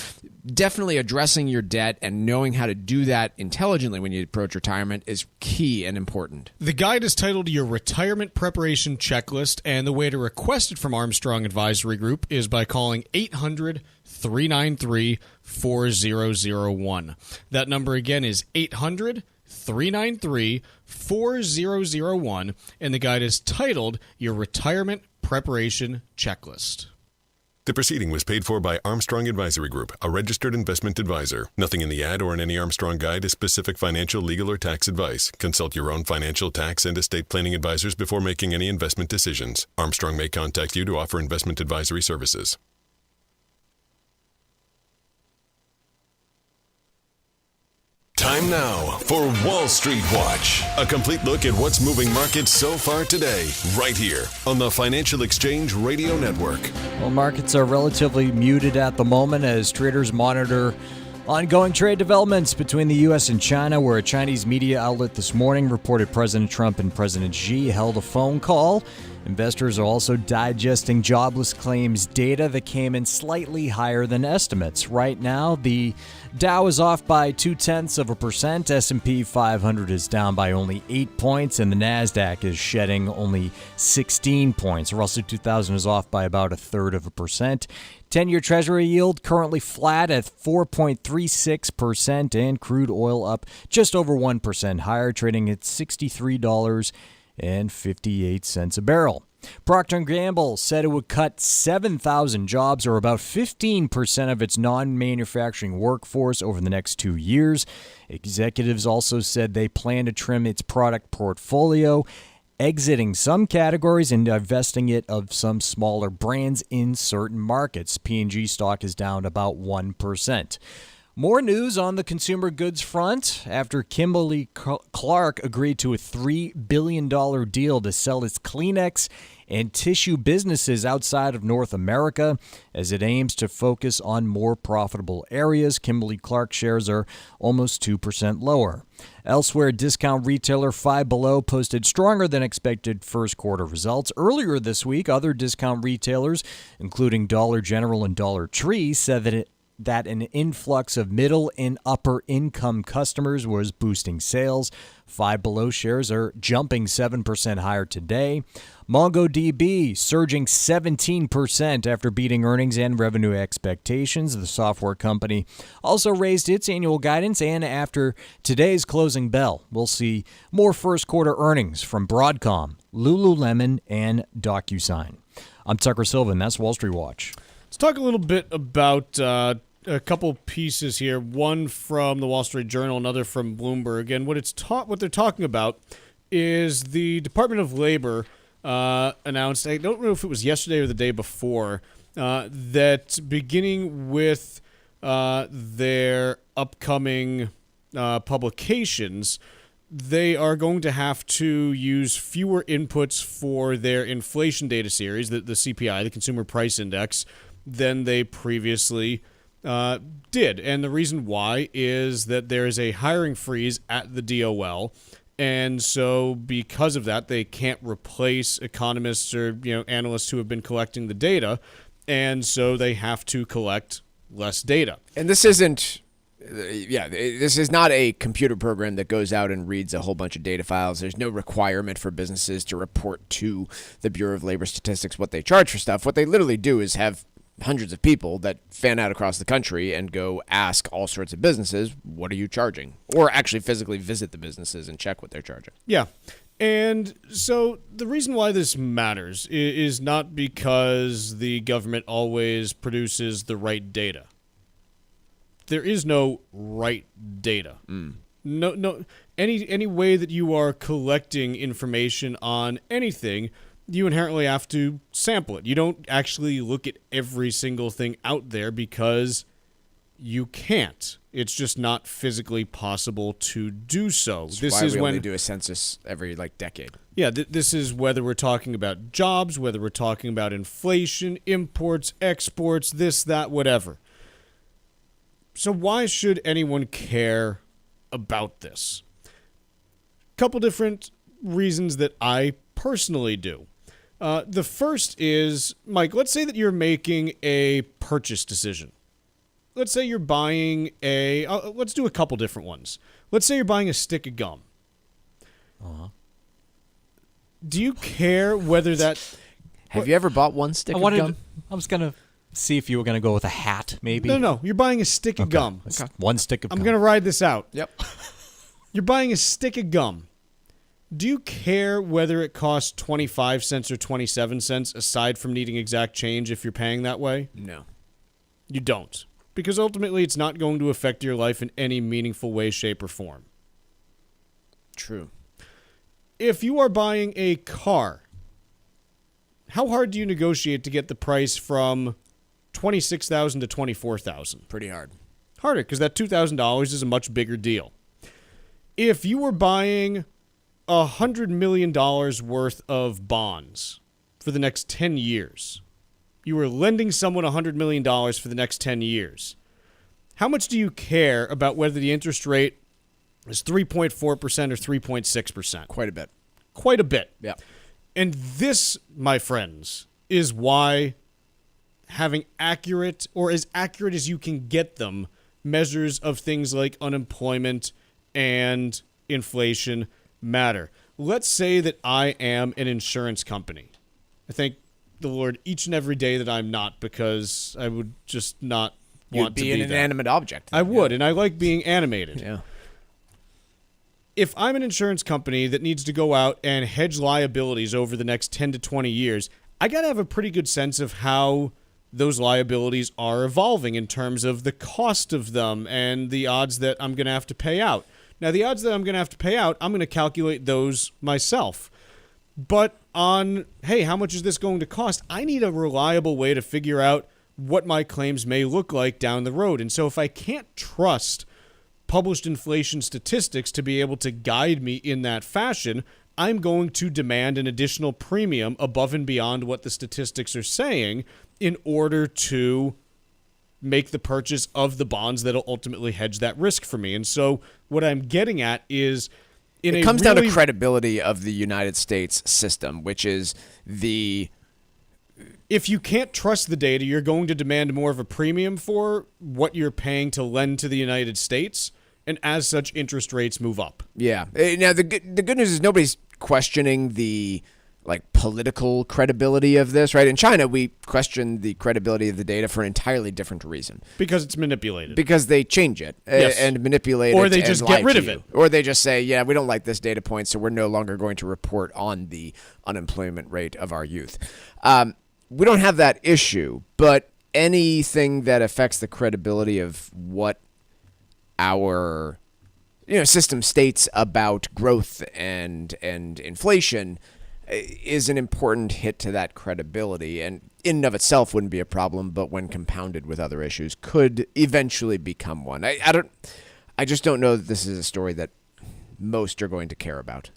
definitely addressing your debt and knowing how to do that intelligently when you approach retirement is key and important. The guide is titled Your Retirement Preparation Checklist, and the way to request it from Armstrong Advisory Group is by calling 800-393-4001. That number again is 800-393-4001, and the guide is titled Your Retirement Preparation Checklist. The proceeding was paid for by Armstrong Advisory Group, a registered investment advisor. Nothing in the ad or in any Armstrong guide is specific financial, legal, or tax advice. Consult your own financial, tax, and estate planning advisors before making any investment decisions. Armstrong may contact you to offer investment advisory services. Time now for Wall Street Watch. A complete look at what's moving markets so far today, right here on the Financial Exchange Radio Network. Well, markets are relatively muted at the moment as traders monitor ongoing trade developments between the U.S. and China, where a Chinese media outlet this morning reported President Trump and President Xi held a phone call. Investors are also digesting jobless claims data that came in slightly higher than estimates. Right now, the Dow is off by 0.2%, S&P 500 is down by only 8 points, and the NASDAQ is shedding only 16 points. Russell 2000 is off by about 1/3%. 10-year Treasury yield currently flat at 4.36%, and crude oil up just over 1% higher, trading at $63.58 a barrel. Procter & Gamble said it would cut 7,000 jobs, or about 15% of its non-manufacturing workforce, over the next 2 years. Executives also said they plan to trim its product portfolio, exiting some categories and divesting it of some smaller brands in certain markets. P&G stock is down about 1%. More news on the consumer goods front after Kimberly-Clark agreed to a $3 billion deal to sell its Kleenex and tissue businesses outside of North America as it aims to focus on more profitable areas. Kimberly-Clark shares are almost 2% lower. Elsewhere, discount retailer Five Below posted stronger than expected first quarter results. Earlier this week, other discount retailers, including Dollar General and Dollar Tree, said that an influx of middle and upper income customers was boosting sales. Five Below shares are jumping 7% higher today. MongoDB surging 17% after beating earnings and revenue expectations. The software company also raised its annual guidance, and after today's closing bell, we'll see more first quarter earnings from Broadcom, Lululemon, and DocuSign. I'm Tucker Silva, and that's Wall Street Watch. Let's talk a little bit about a couple pieces here, one from the Wall Street Journal, another from Bloomberg. And what they're talking about is the Department of Labor announced, I don't know if it was yesterday or the day before, that beginning with their upcoming publications, they are going to have to use fewer inputs for their inflation data series, the CPI, the Consumer Price Index, than they previously did. And the reason why is that there is a hiring freeze at the DOL. And so because of that, they can't replace economists or analysts who have been collecting the data. And so they have to collect less data. And this isn't... this is not a computer program that goes out and reads a whole bunch of data files. There's no requirement for businesses to report to the Bureau of Labor Statistics what they charge for stuff. What they literally do is have hundreds of people that fan out across the country and go ask all sorts of businesses, what are you charging? Or actually physically visit the businesses and check what they're charging. Yeah. And so the reason why this matters is not because the government always produces the right data. There is no right data. No. Any way that you are collecting information on anything, you inherently have to sample it. You don't actually look at every single thing out there because you can't. It's just not physically possible to do so. This is when we do a census every decade. Yeah, this is whether we're talking about jobs, whether we're talking about inflation, imports, exports, this, that, whatever. So why should anyone care about this? Couple different reasons that I personally do. The first is, Mike, let's say that you're making a purchase decision. Let's say you're buying let's do a couple different ones. Let's say you're buying a stick of gum. Do you care whether that... Have you ever bought one stick of gum? I was going to see if you were going to go with a hat, maybe. No. You're buying a stick of gum. Okay. One stick of gum. I'm going to ride this out. Yep. You're buying a stick of gum. Do you care whether it costs 25 cents or 27 cents aside from needing exact change if you're paying that way? No. You don't. Because ultimately it's not going to affect your life in any meaningful way, shape, or form. True. If you are buying a car, how hard do you negotiate to get the price from $26,000 to $24,000? Pretty hard. Harder, because that $2,000 is a much bigger deal. If you were buying $100 million worth of bonds for the next 10 years, you were lending someone $100 million for the next 10 years, how much do you care about whether the interest rate is 3.4% or 3.6%? Quite a bit. Quite a bit. Yeah. And this, my friends, is why having accurate, or as accurate as you can get them, measures of things like unemployment and inflation matter. Let's say that I am an insurance company. I thank the Lord each and every day that I'm not, because I would just not want to be an inanimate object. I would, and I like being animated. Yeah. If I'm an insurance company that needs to go out and hedge liabilities over the next 10 to 20 years, I got to have a pretty good sense of how those liabilities are evolving in terms of the cost of them and the odds that I'm going to have to pay out. Now, the odds that I'm going to have to pay out, I'm going to calculate those myself. But on, hey, how much is this going to cost? I need a reliable way to figure out what my claims may look like down the road. And so if I can't trust published inflation statistics to be able to guide me in that fashion, I'm going to demand an additional premium above and beyond what the statistics are saying in order to make the purchase of the bonds that will ultimately hedge that risk for me. And so what I'm getting at is... It comes down to credibility of the United States system, which is if you can't trust the data, you're going to demand more of a premium for what you're paying to lend to the United States, and as such, interest rates move up. Yeah. Now, the good news is nobody's questioning the political credibility of this, right? In China, we question the credibility of the data for an entirely different reason. Because it's manipulated. Because they change it and manipulate it. Or they just get rid of it. Or they just say, yeah, we don't like this data point, so we're no longer going to report on the unemployment rate of our youth. We don't have that issue, but anything that affects the credibility of what our system states about growth and inflation is an important hit to that credibility, and in and of itself wouldn't be a problem, but when compounded with other issues could eventually become one. I just don't know that this is a story that most are going to care about.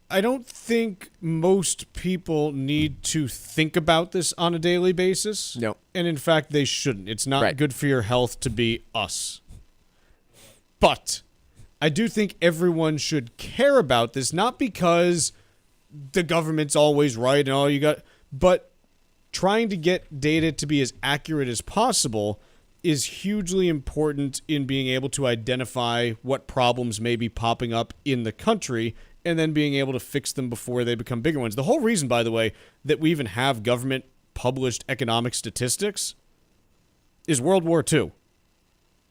I don't think most people need to think about this on a daily basis. No. And in fact, they shouldn't. It's not good for your health to be us. But I do think everyone should care about this, not because the government's always right and all you got, but trying to get data to be as accurate as possible is hugely important in being able to identify what problems may be popping up in the country and then being able to fix them before they become bigger ones. The whole reason, by the way, that we even have government-published economic statistics is World War II.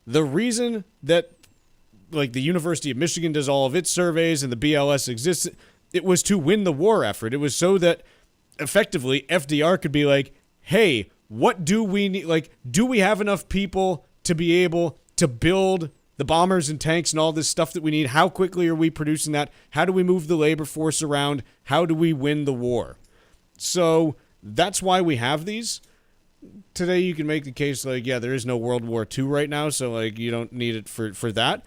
The reason that the University of Michigan does all of its surveys and the BLS exists, it was to win the war effort. It was so that effectively FDR could be like, hey, what do we need? Do we have enough people to be able to build the bombers and tanks and all this stuff that we need? How quickly are we producing that? How do we move the labor force around? How do we win the war? So that's why we have these. today you can make the case like, yeah, there is no World War II right now, so like you don't need it for that.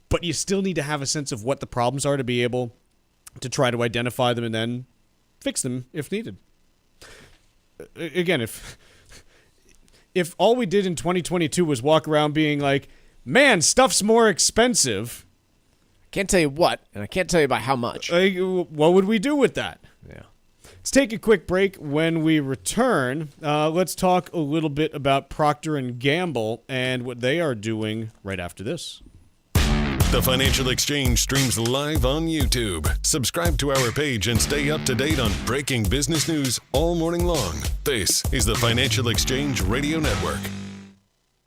But you still need to have a sense of what the problems are to be able to try to identify them and then fix them if needed. Again, if all we did in 2022 was walk around being like, man, stuff's more expensive. I can't tell you what, and I can't tell you by how much. Like, what would we do with that? Yeah. Let's take a quick break. When we return, let's talk a little bit about Procter & Gamble and what they are doing right after this. The Financial Exchange streams live on YouTube. Subscribe to our page and stay up to date on breaking business news all morning long. This is the Financial Exchange Radio Network.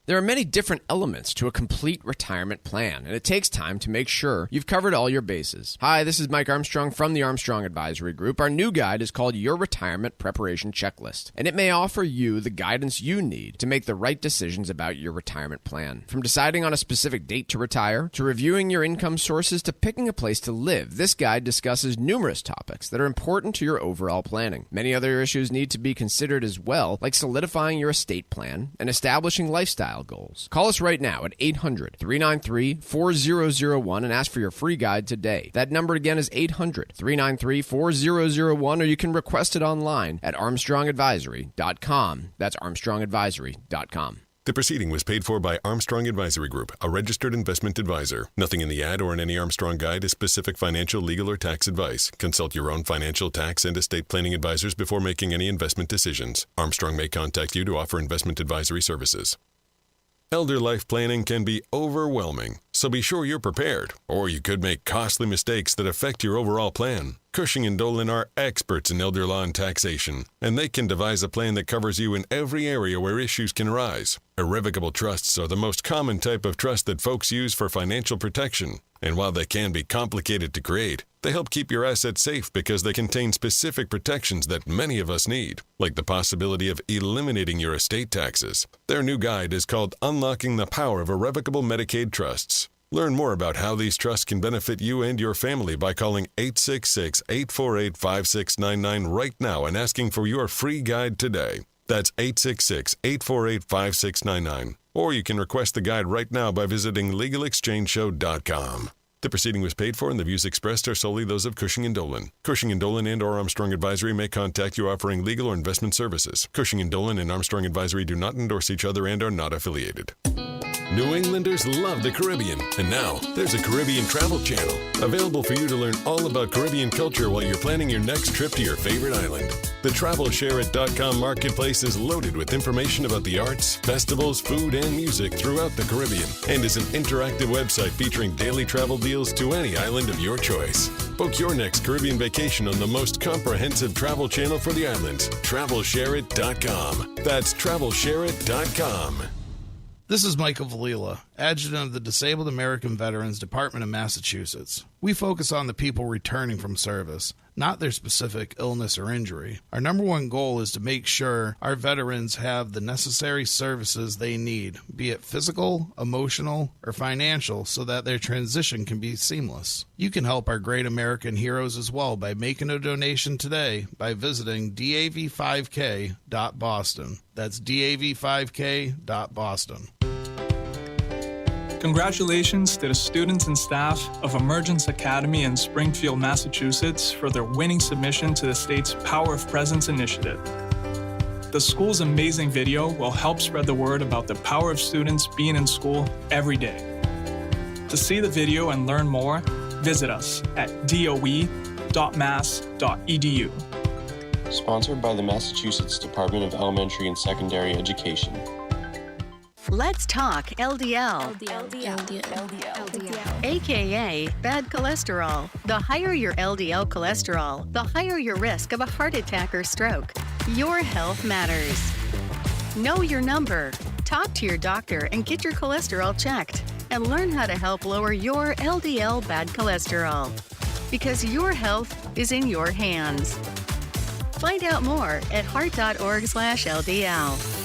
There are many different elements to a complete retirement plan, and it takes time to make sure you've covered all your bases. Hi, this is Mike Armstrong from the Armstrong Advisory Group. Our new guide is called Your Retirement Preparation Checklist, and it may offer you the guidance you need to make the right decisions about your retirement plan. From deciding on a specific date to retire, to reviewing your income sources, to picking a place to live, this guide discusses numerous topics that are important to your overall planning. Many other issues need to be considered as well, like solidifying your estate plan and establishing lifestyle goals. Call us right now at 800-393-4001 and ask for your free guide today. That number again is 800-393-4001, or you can request it online at armstrongadvisory.com. That's armstrongadvisory.com. The proceeding was paid for by Armstrong Advisory Group, a registered investment advisor. Nothing in the ad or in any Armstrong guide is specific financial, legal, or tax advice. Consult your own financial, tax, and estate planning advisors before making any investment decisions. Armstrong may contact you to offer investment advisory services. Elder life planning can be overwhelming, so be sure you're prepared, or you could make costly mistakes that affect your overall plan. Cushing & Dolan are experts in elder law and taxation, and they can devise a plan that covers you in every area where issues can arise. Irrevocable trusts are the most common type of trust that folks use for financial protection, and while they can be complicated to create, they help keep your assets safe because they contain specific protections that many of us need, like the possibility of eliminating your estate taxes. Their new guide is called Unlocking the Power of Irrevocable Medicaid Trusts. Learn more about how these trusts can benefit you and your family by calling 866-848-5699 right now and asking for your free guide today. That's 866-848-5699. Or you can request the guide right now by visiting LegalExchangeShow.com. The proceeding was paid for and the views expressed are solely those of Cushing & Dolan. Cushing & Dolan and or Armstrong Advisory may contact you offering legal or investment services. Cushing & Dolan and Armstrong Advisory do not endorse each other and are not affiliated. New Englanders love the Caribbean, and now there's a Caribbean travel channel available for you to learn all about Caribbean culture while you're planning your next trip to your favorite island. The TravelShareIt.com marketplace is loaded with information about the arts, festivals, food, and music throughout the Caribbean, and is an interactive website featuring daily travel deals to any island of your choice. Book your next Caribbean vacation on the most comprehensive travel channel for the islands, TravelShareIt.com. That's TravelShareIt.com. This is Michael Valila, Adjutant of the Disabled American Veterans Department of Massachusetts. We focus on the people returning from service, not their specific illness or injury. Our number one goal is to make sure our veterans have the necessary services they need, be it physical, emotional, or financial, so that their transition can be seamless. You can help our great American heroes as well by making a donation today by visiting dav5k.boston. That's dav5k.boston. Congratulations to the students and staff of Emergence Academy in Springfield, Massachusetts for their winning submission to the state's Power of Presence initiative. The school's amazing video will help spread the word about the power of students being in school every day. To see the video and learn more, visit us at doe.mass.edu. Sponsored by the Massachusetts Department of Elementary and Secondary Education. Let's talk LDL. AKA bad cholesterol. The higher your LDL cholesterol, the higher your risk of a heart attack or stroke. Your health matters. Know your number. Talk to your doctor and get your cholesterol checked. And learn how to help lower your LDL bad cholesterol. Because your health is in your hands. Find out more at heart.org/LDL.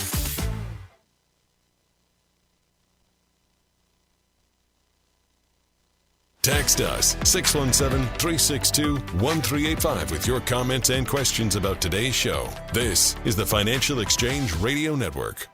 Text us 617-362-1385 with your comments and questions about today's show. This is the Financial Exchange Radio Network.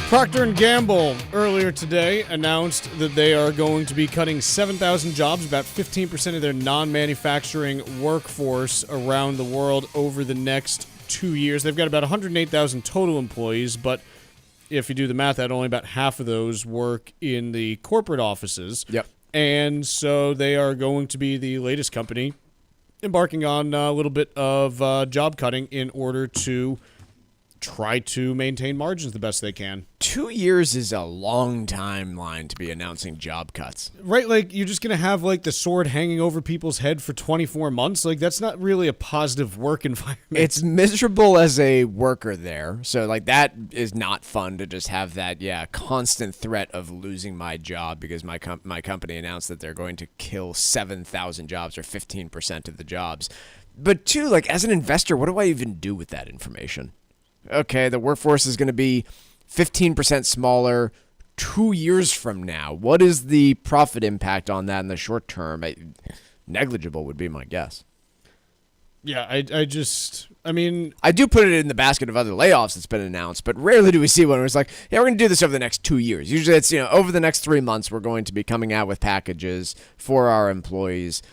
Procter & Gamble earlier today announced that they are going to be cutting 7,000 jobs, about 15% of their non-manufacturing workforce around the world over the next 2 years. They've got about 108,000 total employees, but if you do the math, that only about half of those work in the corporate offices. Yep. And so they are going to be the latest company embarking on a little bit of job cutting in order to try to maintain margins the best they can. 2 years is a long timeline to be announcing job cuts. Right, like you're just going to have like the sword hanging over people's head for 24 months. Like that's not really a positive work environment. It's miserable as a worker there. So like that is not fun to just have that, constant threat of losing my job because my company announced that they're going to kill 7,000 jobs or 15% of the jobs. But two, like as an investor, what do I even do with that information? Okay, the workforce is going to be 15% smaller 2 years from now. What is the profit impact on that in the short term? Negligible would be my guess. Yeah, I mean... I do put it in the basket of other layoffs that's been announced, but rarely do we see one where it's like, yeah, we're going to do this over the next 2 years. Usually it's, over the next 3 months, we're going to be coming out with packages for our employees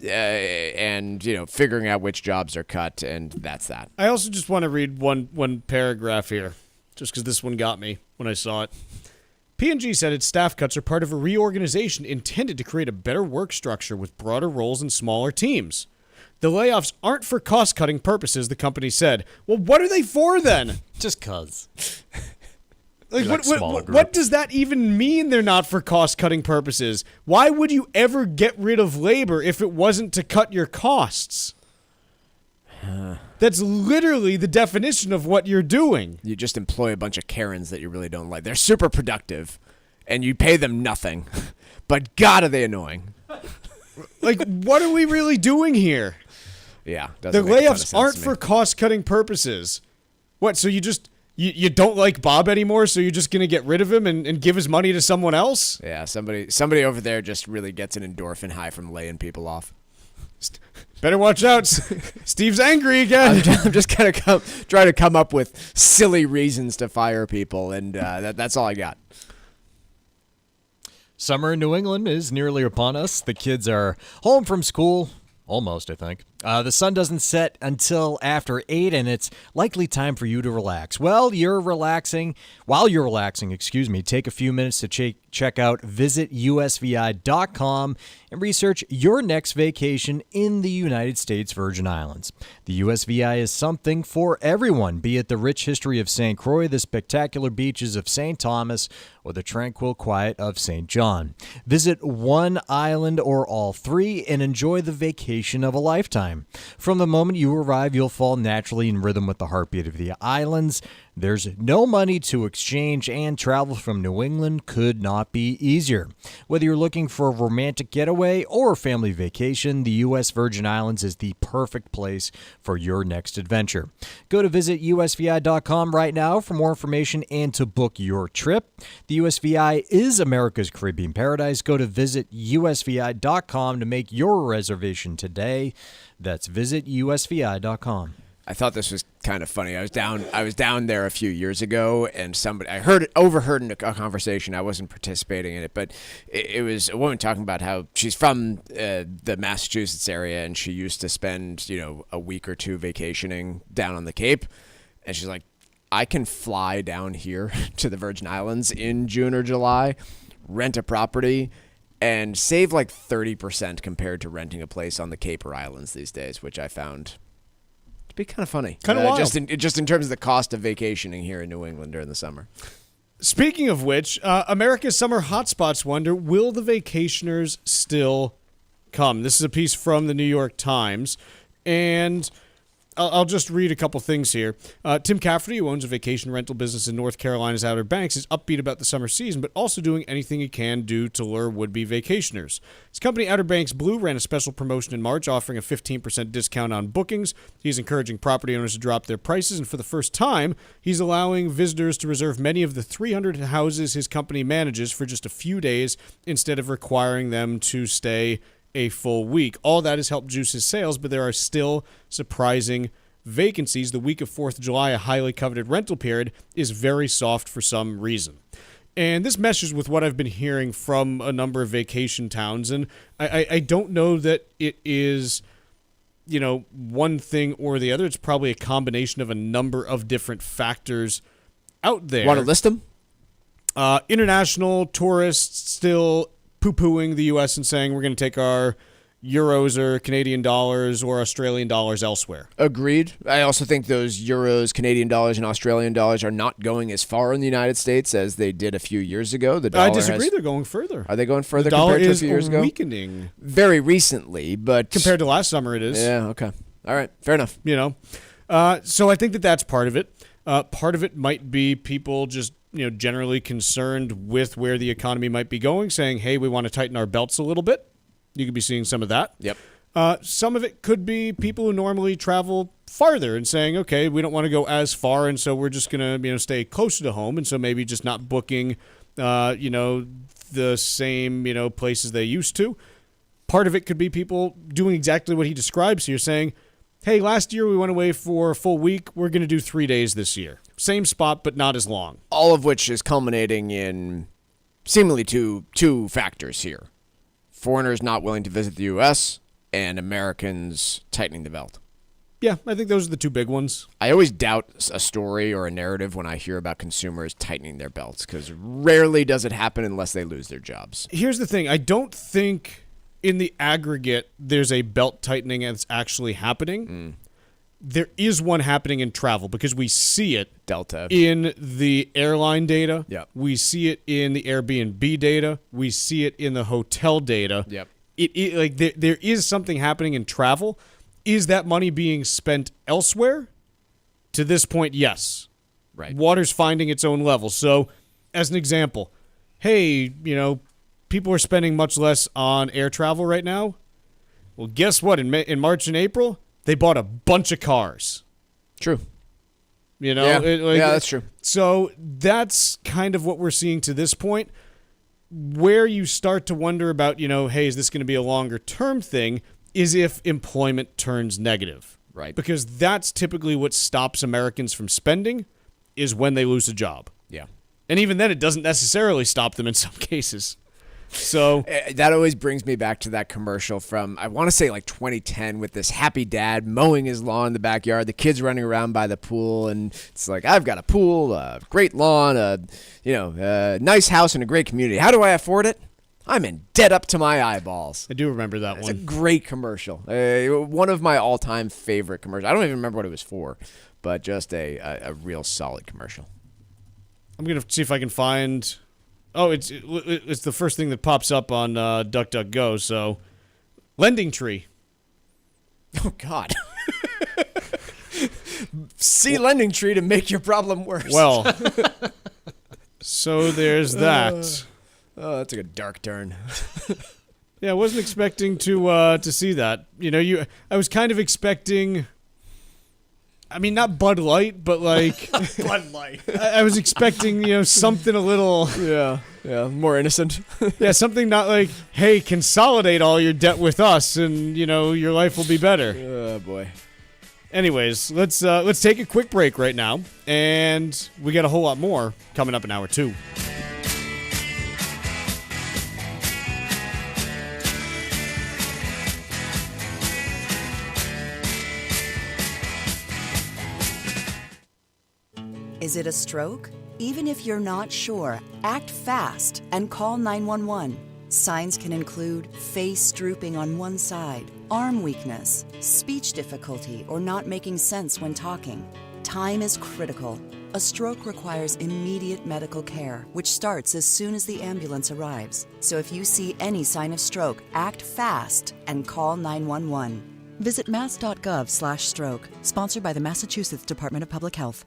and figuring out which jobs are cut, and that's that. I also just want to read one paragraph here, just because this one got me when I saw it. P&G said its staff cuts are part of a reorganization intended to create a better work structure with broader roles and smaller teams. The layoffs aren't for cost-cutting purposes, the company said. Well, what are they for then? Just cuz. Like, what does that even mean they're not for cost-cutting purposes? Why would you ever get rid of labor if it wasn't to cut your costs? That's literally the definition of what you're doing. You just employ a bunch of Karens that you really don't like. They're super productive, and you pay them nothing. But God, are they annoying. Like, what are we really doing here? Yeah. The layoffs aren't for cost-cutting purposes. What, so you just... You don't like Bob anymore, so you're just going to get rid of him and give his money to someone else? Yeah, somebody over there just really gets an endorphin high from laying people off. Better watch out. Steve's angry again. I'm just going to try to come up with silly reasons to fire people, and that's all I got. Summer in New England is nearly upon us. The kids are home from school. Almost, I think. The sun doesn't set until after 8, and it's likely time for you to relax. While you're relaxing, take a few minutes to check out visitusvi.com and research your next vacation in the United States Virgin Islands. The USVI is something for everyone, be it the rich history of St. Croix, the spectacular beaches of St. Thomas, or the tranquil quiet of St. John. Visit one island or all three and enjoy the vacation of a lifetime. From the moment you arrive, you'll fall naturally in rhythm with the heartbeat of the islands. There's no money to exchange, and travel from New England could not be easier. Whether you're looking for a romantic getaway or a family vacation, the U.S. Virgin Islands is the perfect place for your next adventure. Go to visitusvi.com right now for more information and to book your trip. The USVI is America's Caribbean paradise. Go to visitusvi.com to make your reservation today. That's visitusvi.com. I thought this was kind of funny. I was down there a few years ago, and overheard a conversation. I wasn't participating in it, but it was a woman talking about how she's from the Massachusetts area, and she used to spend a week or two vacationing down on the Cape, and she's like, I can fly down here to the Virgin Islands in June or July, rent a property, and save like 30% compared to renting a place on the Cape or Islands these days, which I found to be kind of funny. Kind of wild. Just in terms of the cost of vacationing here in New England during the summer. Speaking of which, America's summer hotspots wonder, will the vacationers still come? This is a piece from the New York Times, and I'll just read a couple things here. Tim Cafferty, who owns a vacation rental business in North Carolina's Outer Banks, is upbeat about the summer season, but also doing anything he can do to lure would-be vacationers. His company, Outer Banks Blue, ran a special promotion in March, offering a 15% discount on bookings. He's encouraging property owners to drop their prices, and for the first time, he's allowing visitors to reserve many of the 300 houses his company manages for just a few days instead of requiring them to stay a full week. All that has helped juice his sales, but there are still surprising vacancies. The week of 4th of July, a highly coveted rental period, is very soft for some reason. And this meshes with what I've been hearing from a number of vacation towns, and I don't know that it is, one thing or the other. It's probably a combination of a number of different factors out there. Want to list them? International tourists still poo-pooing the U.S. and saying we're going to take our euros or Canadian dollars or Australian dollars elsewhere. Agreed. I also think those euros, Canadian dollars, and Australian dollars are not going as far in the United States as they did a few years ago. The dollar I disagree. They're going further. Are they going further the dollar compared to a is few years ago? Weakening. Very recently, but compared to last summer, it is. Yeah. Okay. All right. Fair enough. So I think that that's part of it. Part of it might be people just generally concerned with where the economy might be going, saying, hey, we want to tighten our belts a little bit. You could be seeing some of that. Yep. Some of it could be people who normally travel farther and saying, okay, we don't want to go as far, and so we're just going to stay closer to home, and so maybe just not booking the same places they used to. Part of it could be people doing exactly what he describes here, saying, hey, last year we went away for a full week. We're going to do 3 days this year. Same spot, but not as long. All of which is culminating in seemingly two factors here. Foreigners not willing to visit the U.S. and Americans tightening the belt. Yeah, I think those are the two big ones. I always doubt a story or a narrative when I hear about consumers tightening their belts, because rarely does it happen unless they lose their jobs. Here's the thing. I don't think in the aggregate there's a belt tightening that's actually happening. There is one happening in travel because we see it Delta in the airline data. Yep. We see it in the Airbnb data. We see it in the hotel data. Yep. There is something happening in travel. Is that money being spent elsewhere? To this point, yes. Right. Water's finding its own level. So, as an example, hey, people are spending much less on air travel right now. Well, guess what? In March and April, they bought a bunch of cars. True. Yeah, that's true. So that's kind of what we're seeing to this point. Where you start to wonder about, hey, is this going to be a longer term thing, is if employment turns negative. Right. Because that's typically what stops Americans from spending, is when they lose a job. Yeah. And even then, it doesn't necessarily stop them in some cases. So that always brings me back to that commercial from, I want to say 2010, with this happy dad mowing his lawn in the backyard, the kids running around by the pool, and it's like, I've got a pool, a great lawn, a nice house and a great community. How do I afford it? I'm in debt up to my eyeballs. I do remember that one. It's a great commercial. One of my all-time favorite commercials. I don't even remember what it was for, but just a real solid commercial. I'm going to see if I can find... Oh, it's the first thing that pops up on DuckDuckGo, so... Lending Tree. Oh, God. See Lending Tree to make your problem worse. Well, so there's that. Oh, that's a dark turn. Yeah, I wasn't expecting to see that. I was kind of expecting... I mean, not Bud Light, but Bud Light. I was expecting, something a little... Yeah, more innocent. Yeah, something not like, hey, consolidate all your debt with us and, your life will be better. Oh, boy. Anyways, let's take a quick break right now, and we got a whole lot more coming up in hour 2. Is it a stroke? Even if you're not sure, act fast and call 911. Signs can include face drooping on one side, arm weakness, speech difficulty, or not making sense when talking. Time is critical. A stroke requires immediate medical care, which starts as soon as the ambulance arrives. So if you see any sign of stroke, act fast and call 911. Visit mass.gov/stroke, sponsored by the Massachusetts Department of Public Health.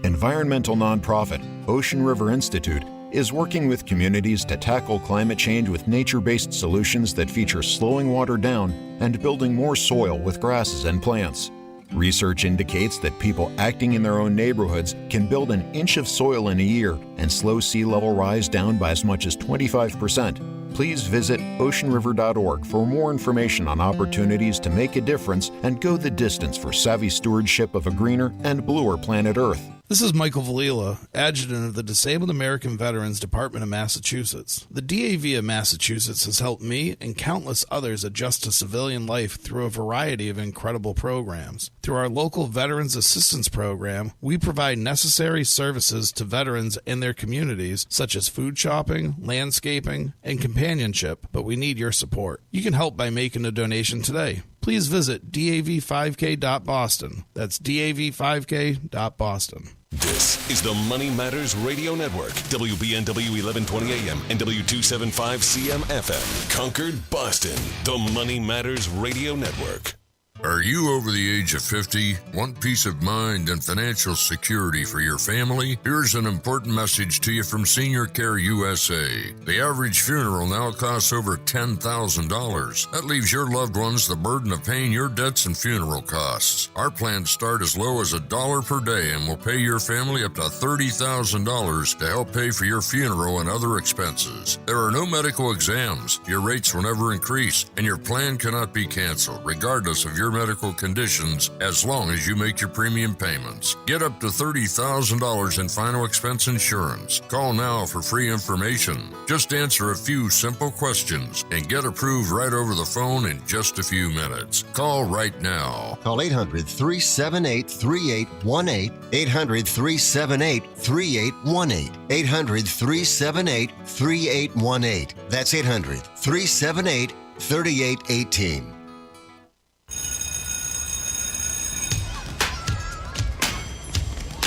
Environmental nonprofit Ocean River Institute is working with communities to tackle climate change with nature-based solutions that feature slowing water down and building more soil with grasses and plants. Research indicates that people acting in their own neighborhoods can build an inch of soil in a year and slow sea level rise down by as much as 25%. Please visit oceanriver.org for more information on opportunities to make a difference and go the distance for savvy stewardship of a greener and bluer planet Earth. This is Michael Valila, Adjutant of the Disabled American Veterans Department of Massachusetts. The DAV of Massachusetts has helped me and countless others adjust to civilian life through a variety of incredible programs. Through our local Veterans Assistance Program, we provide necessary services to veterans and their communities, such as food shopping, landscaping, and companionship, but we need your support. You can help by making a donation today. Please visit dav5k.boston. That's dav5k.boston. This is the Money Matters Radio Network, WBNW 1120 AM and W275 CM FM. Concord, Boston, the Money Matters Radio Network. Are you over the age of 50? Want peace of mind and financial security for your family? Here's an important message to you from Senior Care USA. The average funeral now costs over $10,000. That leaves your loved ones the burden of paying your debts and funeral costs. Our plans start as low as $1 per day and will pay your family up to $30,000 to help pay for your funeral and other expenses. There are no medical exams. Your rates will never increase, and your plan cannot be canceled, regardless of your medical conditions, as long as you make your premium payments. Get up to $30,000 in final expense insurance. Call now for free information. Just answer a few simple questions and get approved right over the phone in just a few minutes. Call right now. Call 800-378-3818. 800-378-3818. 800-378-3818. That's 800-378-3818.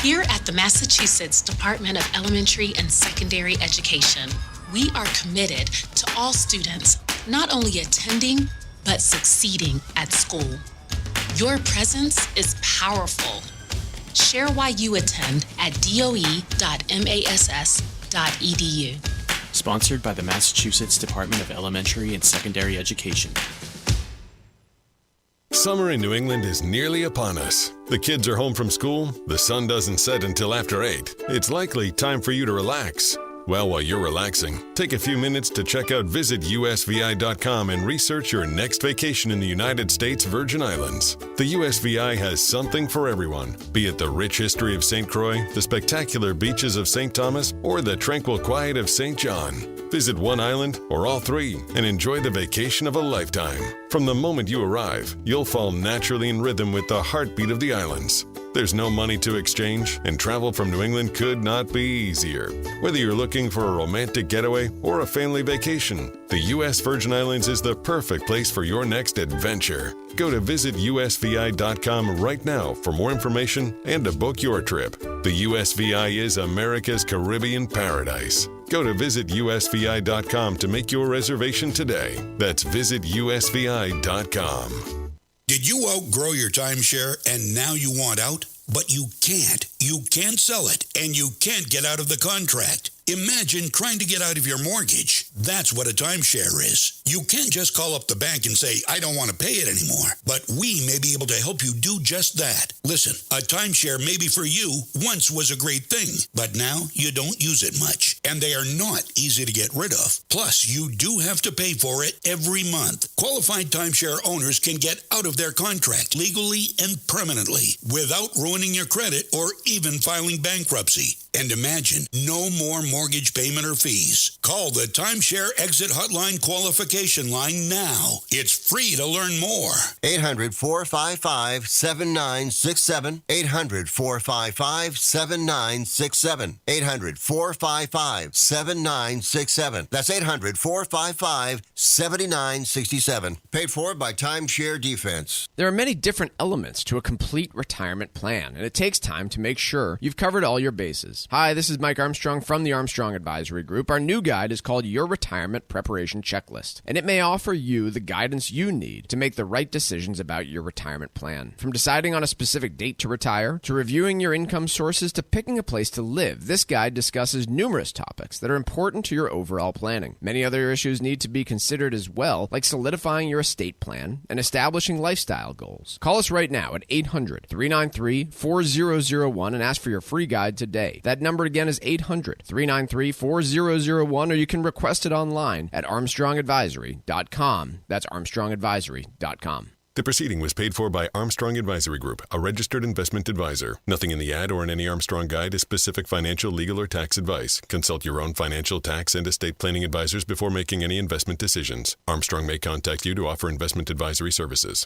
Here at the Massachusetts Department of Elementary and Secondary Education, we are committed to all students not only attending, but succeeding at school. Your presence is powerful. Share why you attend at doe.mass.edu. Sponsored by the Massachusetts Department of Elementary and Secondary Education. Summer in New England is nearly upon us. The kids are home from school, the sun doesn't set until after 8. It's likely time for you to relax. Well, while you're relaxing, take a few minutes to check out visitusvi.com and research your next vacation in the United States Virgin Islands. The USVI has something for everyone, be it the rich history of St. Croix, the spectacular beaches of St. Thomas, or the tranquil quiet of St. John. Visit one island or all three and enjoy the vacation of a lifetime. From the moment you arrive, you'll fall naturally in rhythm with the heartbeat of the islands. There's no money to exchange, and travel from New England could not be easier. Whether you're looking for a romantic getaway or a family vacation, the U.S. Virgin Islands is the perfect place for your next adventure. Go to visitusvi.com right now for more information and to book your trip. The USVI is America's Caribbean paradise. Go to visitusvi.com to make your reservation today. That's visitusvi.com. Did you outgrow your timeshare and now you want out? But you can't. You can't sell it, and you can't get out of the contract. Imagine trying to get out of your mortgage. That's what a timeshare is. You can't just call up the bank and say, I don't want to pay it anymore. But we may be able to help you do just that. Listen, a timeshare maybe for you once was a great thing, but now you don't use it much. And they are not easy to get rid of. Plus, you do have to pay for it every month. Qualified timeshare owners can get out of their contract legally and permanently without ruining your credit or even filing bankruptcy. And imagine, no more mortgage payment or fees. Call the Timeshare Exit Hotline qualification line now. It's free to learn more. 800-455-7967. 800-455-7967. 800-455-7967. That's 800-455-7967. Paid for by Timeshare Defense. There are many different elements to a complete retirement plan, and it takes time to make sure you've covered all your bases. Finance. Hi, this is Mike Armstrong from the Armstrong Advisory Group. Our new guide is called Your Retirement Preparation Checklist, and it may offer you the guidance you need to make the right decisions about your retirement plan. From deciding on a specific date to retire, to reviewing your income sources, to picking a place to live, this guide discusses numerous topics that are important to your overall planning. Many other issues need to be considered as well, like solidifying your estate plan and establishing lifestyle goals. Call us right now at 800-393-4001 and ask for your free guide today. That number again is 800-393-4001, or you can request it online at armstrongadvisory.com. That's armstrongadvisory.com. The proceeding was paid for by Armstrong Advisory Group, a registered investment advisor. Nothing in the ad or in any Armstrong guide is specific financial, legal, or tax advice. Consult your own financial, tax, and estate planning advisors before making any investment decisions. Armstrong may contact you to offer investment advisory services.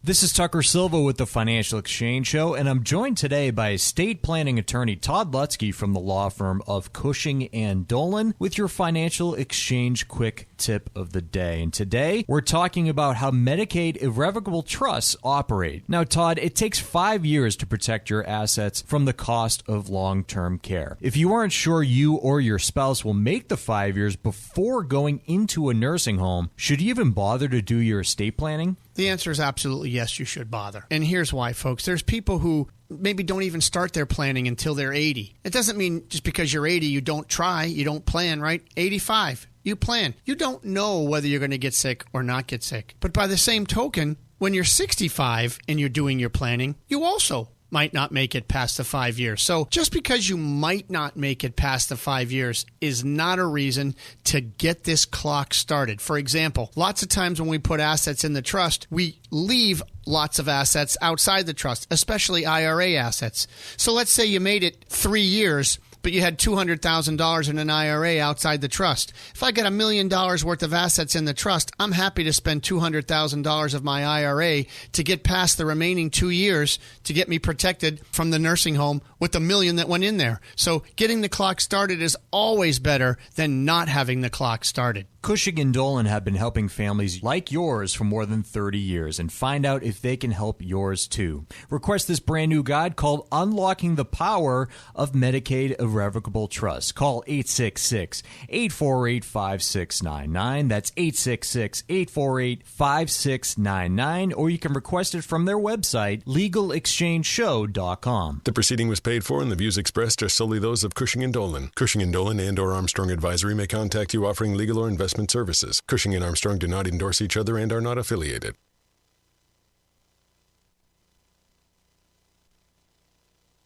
This is Tucker Silva with the Financial Exchange Show, and I'm joined today by estate planning attorney Todd Lutzke from the law firm of Cushing and Dolan with your Financial Exchange quick tip of the day. And today we're talking about how Medicaid irrevocable trusts operate. Now, Todd, it takes 5 years to protect your assets from the cost of long-term care. If you aren't sure you or your spouse will make the 5 years before going into a nursing home, should you even bother to do your estate planning? The answer is absolutely yes, you should bother. And here's why, folks. There's people who maybe don't even start their planning until they're 80. It doesn't mean just because you're 80, you don't try, you don't plan, right? 85, you plan. You don't know whether you're going to get sick or not get sick. But by the same token, when you're 65 and you're doing your planning, you also might not make it past the 5 years. So just because you might not make it past the 5 years is not a reason to get this clock started. For example, lots of times when we put assets in the trust, we leave lots of assets outside the trust, especially IRA assets. So let's say you made it 3 years, but you had $200,000 in an IRA outside the trust. If I got $1 million worth of assets in the trust, I'm happy to spend $200,000 of my IRA to get past the remaining 2 years to get me protected from the nursing home with the $1 million that went in there. So getting the clock started is always better than not having the clock started. Cushing and Dolan have been helping families like yours for more than 30 years, and find out if they can help yours too. Request this brand new guide called Unlocking the Power of Medicaid Irrevocable Trust. Call 866-848-5699. That's 866-848-5699, or you can request it from their website, legalexchangeshow.com. The proceeding was paid for, and the views expressed are solely those of Cushing and Dolan. Cushing and Dolan and or Armstrong Advisory may contact you offering legal or investment services. Cushing and Armstrong do not endorse each other and are not affiliated.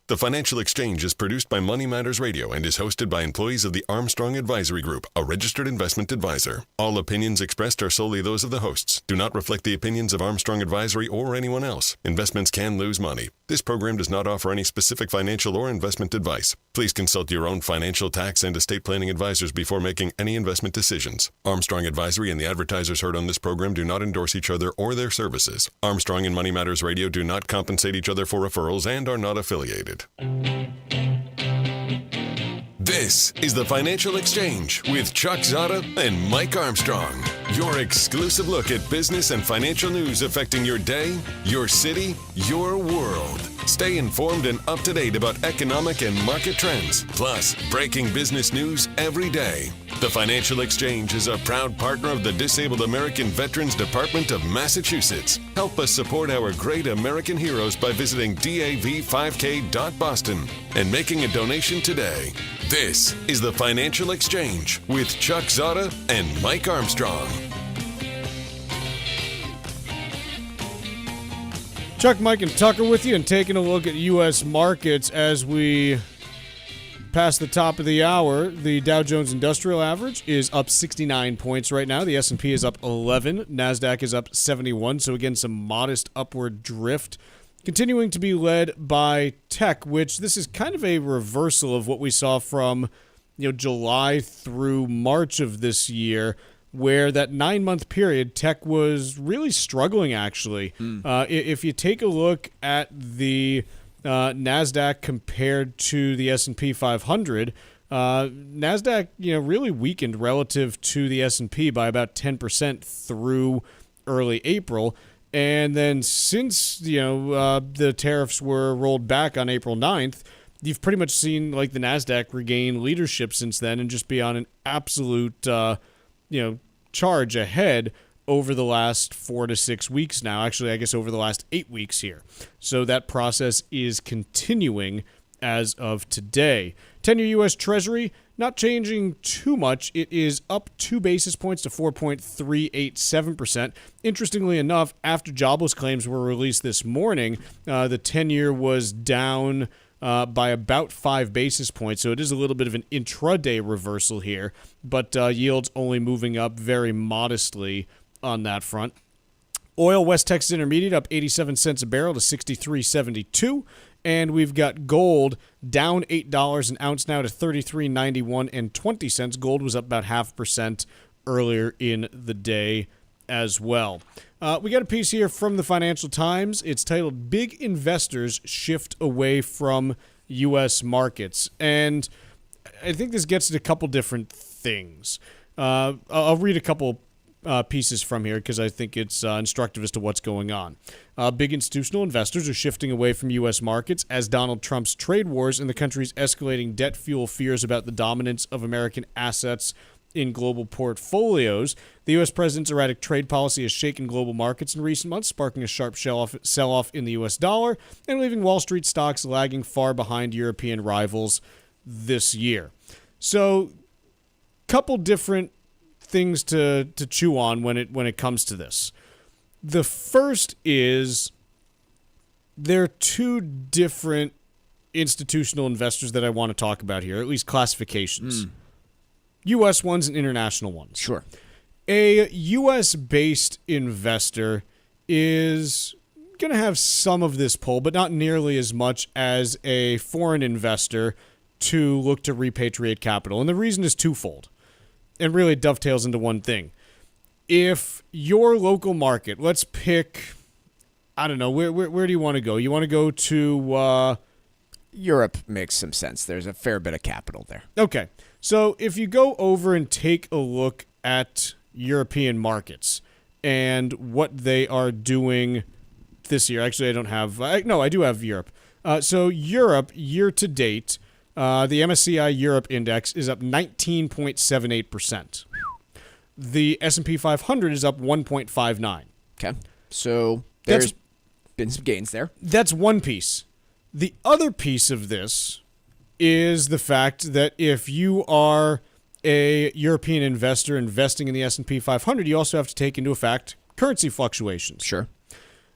The Financial Exchange is produced by Money Matters Radio and is hosted by employees of the Armstrong Advisory Group, a registered investment advisor. All opinions expressed are solely those of the hosts, do not reflect the opinions of Armstrong Advisory or anyone else. Investments can lose money. This program does not offer any specific financial or investment advice. Please consult your own financial, tax, and estate planning advisors before making any investment decisions. Armstrong Advisory and the advertisers heard on this program do not endorse each other or their services. Armstrong and Money Matters Radio do not compensate each other for referrals and are not affiliated. This is the Financial Exchange with Chuck Zodda and Mike Armstrong. Your exclusive look at business and financial news affecting your day, your city, your world. Stay informed and up to date about economic and market trends, plus breaking business news every day. The Financial Exchange is a proud partner of the Disabled American Veterans Department of Massachusetts. Help us support our great American heroes by visiting dav5k.boston and making a donation today. This is the Financial Exchange with Chuck Zodda and Mike Armstrong. Chuck, Mike, and Tucker with you, and taking a look at U.S. markets as we pass the top of the hour. The Dow Jones Industrial Average is up 69 points right now. The S&P is up 11. NASDAQ is up 71. So again, some modest upward drift. Continuing to be led by tech, which this is kind of a reversal of what we saw from July through March of this year, where that 9-month period, tech was really struggling, actually. If you take a look at the NASDAQ compared to the S&P 500, NASDAQ really weakened relative to the S&P by about 10% through early April. And then since the tariffs were rolled back on April 9th, you've pretty much seen like the NASDAQ regain leadership since then and just be on an absolute, charge ahead over the last 4 to 6 weeks now. Actually, I guess over the last 8 weeks here. So that process is continuing as of today. 10-year U.S. Treasury, not changing too much. It is up 2 basis points to 4.387%. Interestingly enough, after jobless claims were released this morning, the 10-year was down by about 5 basis points. So it is a little bit of an intraday reversal here, but yields only moving up very modestly on that front. Oil, West Texas Intermediate, up 87 cents a barrel to 63.72. And we've got gold down $8 an ounce now to $33.91 20. Gold was up about 0.5% earlier in the day as well. We got a piece here from the Financial Times. It's titled, Big Investors Shift Away from U.S. Markets. And I think this gets at a couple different things. I'll read a couple pieces from here because I think it's instructive as to what's going on. Big institutional investors are shifting away from U.S. markets as Donald Trump's trade wars and the country's escalating debt fuel fears about the dominance of American assets in global portfolios. The U.S. president's erratic trade policy has shaken global markets in recent months, sparking a sharp sell-off in the U.S. dollar and leaving Wall Street stocks lagging far behind European rivals this year. So, couple different things to chew on when it comes to this. The first is there are 2 different institutional investors that I want to talk about here, at least classifications. U.S. ones and international ones. Sure. A U.S.-based investor is going to have some of this pull, but not nearly as much as a foreign investor to look to repatriate capital. And the reason is twofold. And really dovetails into one thing. If your local market, let's pick, I don't know, where do you want to go? You want to go to... Europe makes some sense. There's a fair bit of capital there. Okay. So if you go over and take a look at European markets and what they are doing this year. Actually, I don't have... No, I do have Europe. So Europe, year to date... the MSCI Europe Index is up 19.78%. The S&P 500 is up 1.59. Okay. So there's been some gains there. That's one piece. The other piece of this is the fact that if you are a European investor investing in the S&P 500, you also have to take into effect currency fluctuations. Sure.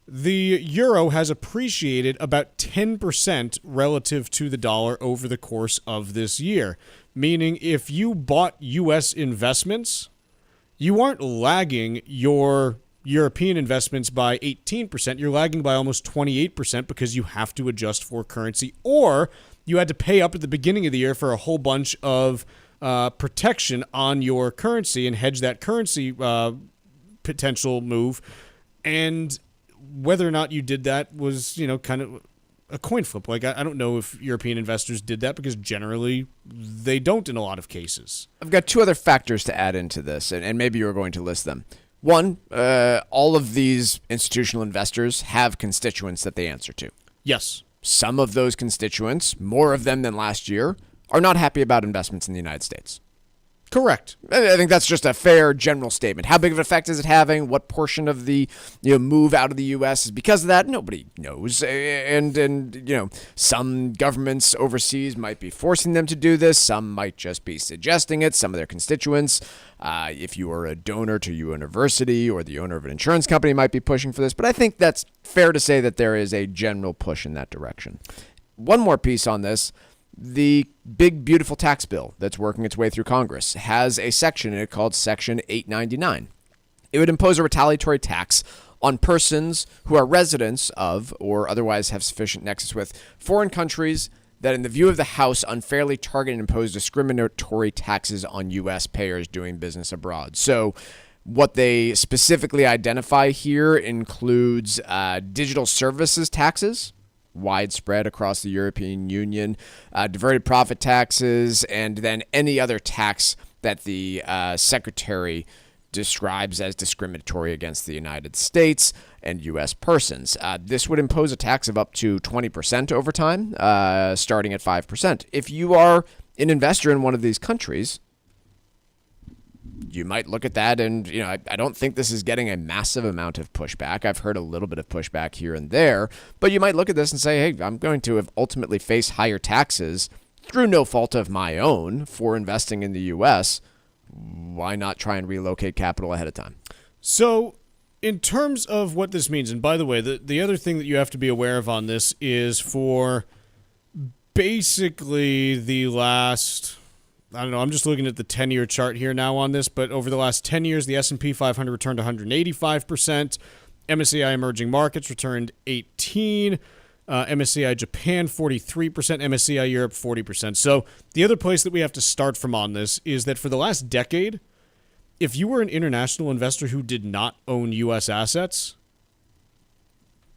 The euro has appreciated about 10% relative to the dollar over the course of this year, meaning if you bought U.S. investments, you aren't lagging your European investments by 18%. You're lagging by almost 28% because you have to adjust for currency, or you had to pay up at the beginning of the year for a whole bunch of protection on your currency and hedge that currency potential move. And whether or not you did that was, kind of a coin flip. Like, I don't know if European investors did that because generally they don't in a lot of cases. I've got 2 other factors to add into this, and maybe you're going to list them. One, all of these institutional investors have constituents that they answer to. Yes. Some of those constituents, more of them than last year, are not happy about investments in the United States. Correct. I think that's just a fair general statement. How big of an effect is it having? What portion of the move out of the U.S. is because of that? Nobody knows. And some governments overseas might be forcing them to do this. Some might just be suggesting it. Some of their constituents, if you are a donor to a university or the owner of an insurance company, might be pushing for this. But I think that's fair to say that there is a general push in that direction. One more piece on this. The big, beautiful tax bill that's working its way through Congress has a section in it called Section 899. It would impose a retaliatory tax on persons who are residents of or otherwise have sufficient nexus with foreign countries that, in the view of the House, unfairly target and impose discriminatory taxes on U.S. payers doing business abroad. So what they specifically identify here includes digital services taxes, widespread across the European Union, diverted profit taxes, and then any other tax that the Secretary describes as discriminatory against the United States. and U.S. persons. This would impose a tax of up to 20% over time, starting at 5%. If you are an investor in one of these countries, you might look at that and, I don't think this is getting a massive amount of pushback. I've heard a little bit of pushback here and there, but you might look at this and say, hey, I'm going to have ultimately face higher taxes through no fault of my own for investing in the U.S. Why not try and relocate capital ahead of time? So in terms of what this means, and by the way, the other thing that you have to be aware of on this is for basically the last, I don't know, I'm just looking at the 10-year chart here now on this, but over the last 10 years, the S&P 500 returned 185%, MSCI Emerging Markets returned 18%, MSCI Japan 43%, MSCI Europe 40%. So the other place that we have to start from on this is that for the last decade, if you were an international investor who did not own U.S. assets,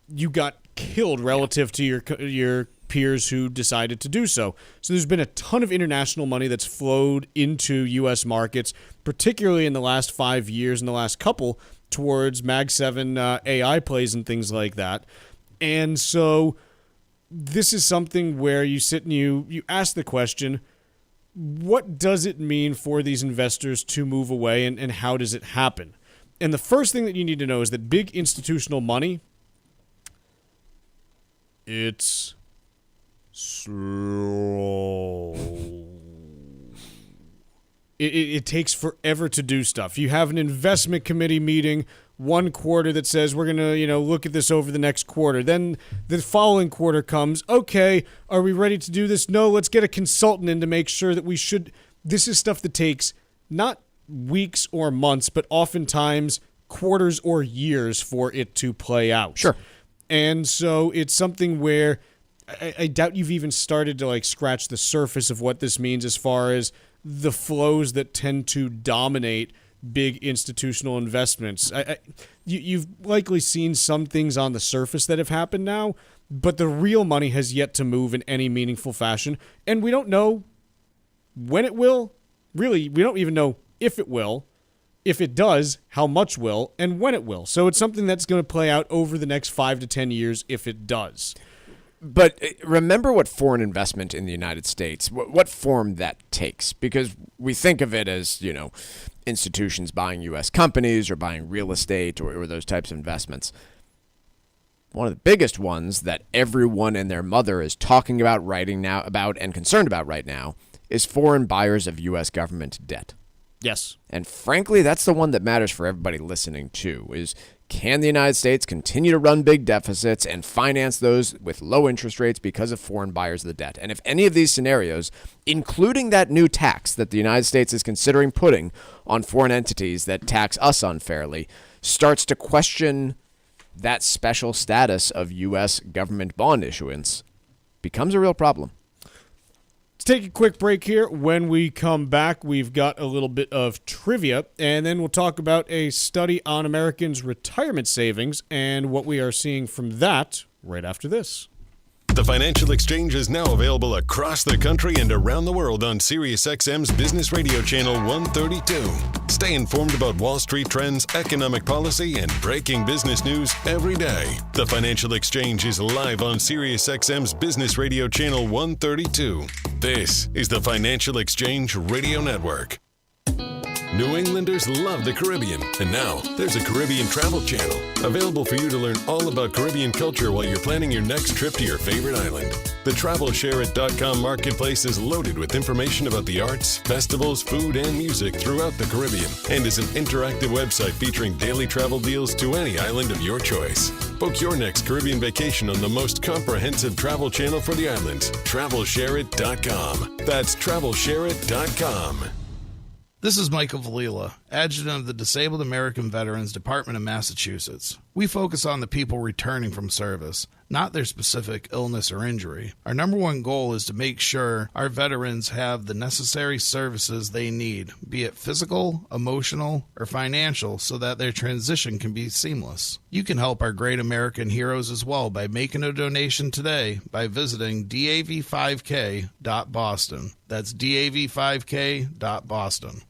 you got killed relative to your peers who decided to do so. So there's been a ton of international money that's flowed into U.S. markets, particularly in the last 5 years and the last couple, towards Mag 7 AI plays and things like that. And so this is something where you sit and you ask the question, what does it mean for these investors to move away, and how does it happen? And the first thing that you need to know is that big institutional money, it's slow. It takes forever to do stuff. You have an investment committee meeting one quarter that says we're going to, look at this over the next quarter. Then the following quarter comes, okay, are we ready to do this? No, let's get a consultant in to make sure that we should. This is stuff that takes not weeks or months, but oftentimes quarters or years for it to play out. Sure. And so it's something where I doubt you've even started to scratch the surface of what this means as far as the flows that tend to dominate big institutional investments. You've likely seen some things on the surface that have happened now, but the real money has yet to move in any meaningful fashion, and we don't know when it will. Really, we don't even know if it will. If it does, how much will, and when it will. So it's something that's going to play out over the next 5 to 10 years if it does. But remember what foreign investment in the United States, what form that takes, because we think of it as, institutions buying U.S. companies or buying real estate or those types of investments. One of the biggest ones that everyone and their mother is talking about, writing now about, and concerned about right now is foreign buyers of U.S. government debt. Yes. And frankly, that's the one that matters for everybody listening too, is can the United States continue to run big deficits and finance those with low interest rates because of foreign buyers of the debt? And if any of these scenarios, including that new tax that the United States is considering putting on foreign entities that tax us unfairly, starts to question that special status of U.S. government bond issuance, becomes a real problem. Let's take a quick break here. When we come back, we've got a little bit of trivia, and then we'll talk about a study on Americans' retirement savings and what we are seeing from that right after this. The Financial Exchange is now available across the country and around the world on SiriusXM's Business Radio Channel 132. Stay informed about Wall Street trends, economic policy, and breaking business news every day. The Financial Exchange is live on SiriusXM's Business Radio Channel 132. This is the Financial Exchange Radio Network. New Englanders love the Caribbean, and now there's a Caribbean travel channel available for you to learn all about Caribbean culture while you're planning your next trip to your favorite island. The TravelShareIt.com marketplace is loaded with information about the arts, festivals, food, and music throughout the Caribbean, and is an interactive website featuring daily travel deals to any island of your choice. Book your next Caribbean vacation on the most comprehensive travel channel for the islands, TravelShareIt.com. That's TravelShareIt.com. This is Michael Valila, Adjutant of the Disabled American Veterans Department of Massachusetts. We focus on the people returning from service, not their specific illness or injury. Our number one goal is to make sure our veterans have the necessary services they need, be it physical, emotional, or financial, so that their transition can be seamless. You can help our great American heroes as well by making a donation today by visiting dav5k.boston. That's dav5k.boston.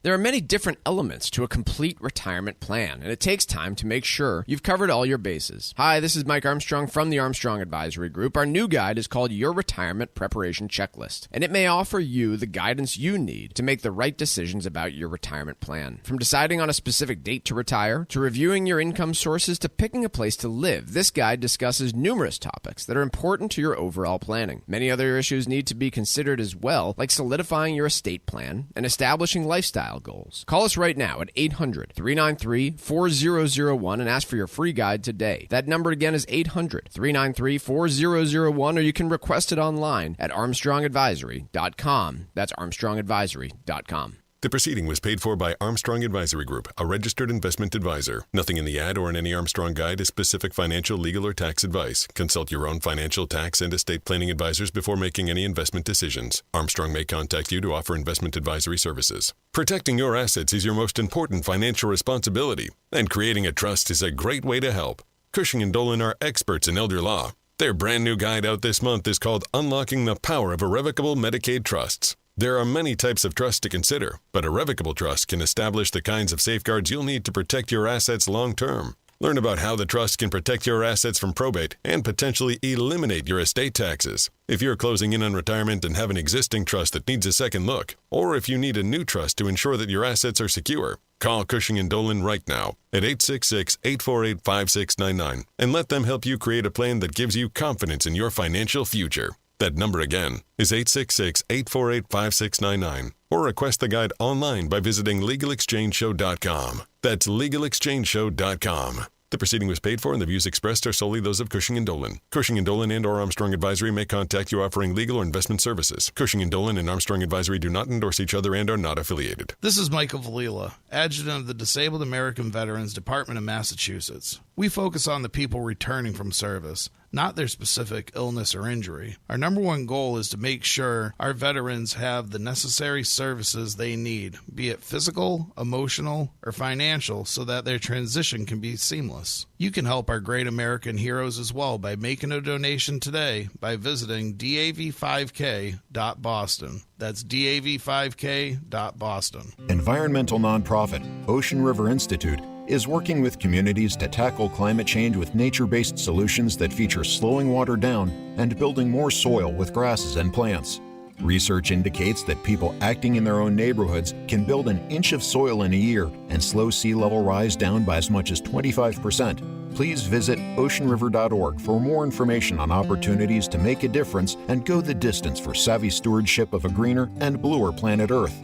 There are many different elements to a complete retirement plan, and it takes time to make sure you've covered all your bases. Hi, this is Mike Armstrong from the Armstrong Advisory Group. Our new guide is called Your Retirement Preparation Checklist, and it may offer you the guidance you need to make the right decisions about your retirement plan. From deciding on a specific date to retire, to reviewing your income sources, to picking a place to live, this guide discusses numerous topics that are important to your overall planning. Many other issues need to be considered as well, like solidifying your estate plan and establishing lifestyle goals. Call us right now at 800-393-4001 and ask for your free guide today. That number again is 800-393-4001, or you can request it online at armstrongadvisory.com. That's armstrongadvisory.com. The proceeding was paid for by Armstrong Advisory Group, a registered investment advisor. Nothing in the ad or in any Armstrong guide is specific financial, legal, or tax advice. Consult your own financial, tax, and estate planning advisors before making any investment decisions. Armstrong may contact you to offer investment advisory services. Protecting your assets is your most important financial responsibility, and creating a trust is a great way to help. Cushing & Dolan are experts in elder law. Their brand new guide out this month is called Unlocking the Power of Irrevocable Medicaid Trusts. There are many types of trusts to consider, but a revocable trust can establish the kinds of safeguards you'll need to protect your assets long term. Learn about how the trust can protect your assets from probate and potentially eliminate your estate taxes. If you're closing in on retirement and have an existing trust that needs a second look, or if you need a new trust to ensure that your assets are secure, call Cushing & Dolan right now at 866-848-5699 and let them help you create a plan that gives you confidence in your financial future. That number again is 866-848-5699, or request the guide online by visiting LegalExchangeShow.com. That's LegalExchangeShow.com. The proceeding was paid for, and the views expressed are solely those of Cushing & Dolan. Cushing & Dolan and/or Armstrong Advisory may contact you offering legal or investment services. Cushing & Dolan and Armstrong Advisory do not endorse each other and are not affiliated. This is Michael Valila, Adjutant of the Disabled American Veterans Department of Massachusetts. We focus on the people returning from service, not their specific illness or injury. Our number one goal is to make sure our veterans have the necessary services they need, be it physical, emotional, or financial, so that their transition can be seamless. You can help our great American heroes as well by making a donation today by visiting dav5k.boston. That's dav5k.boston. Environmental nonprofit Ocean River Institute is working with communities to tackle climate change with nature-based solutions that feature slowing water down and building more soil with grasses and plants. Research indicates that people acting in their own neighborhoods can build an inch of soil in a year and slow sea level rise down by as much as 25%. Please visit oceanriver.org for more information on opportunities to make a difference and go the distance for savvy stewardship of a greener and bluer planet Earth.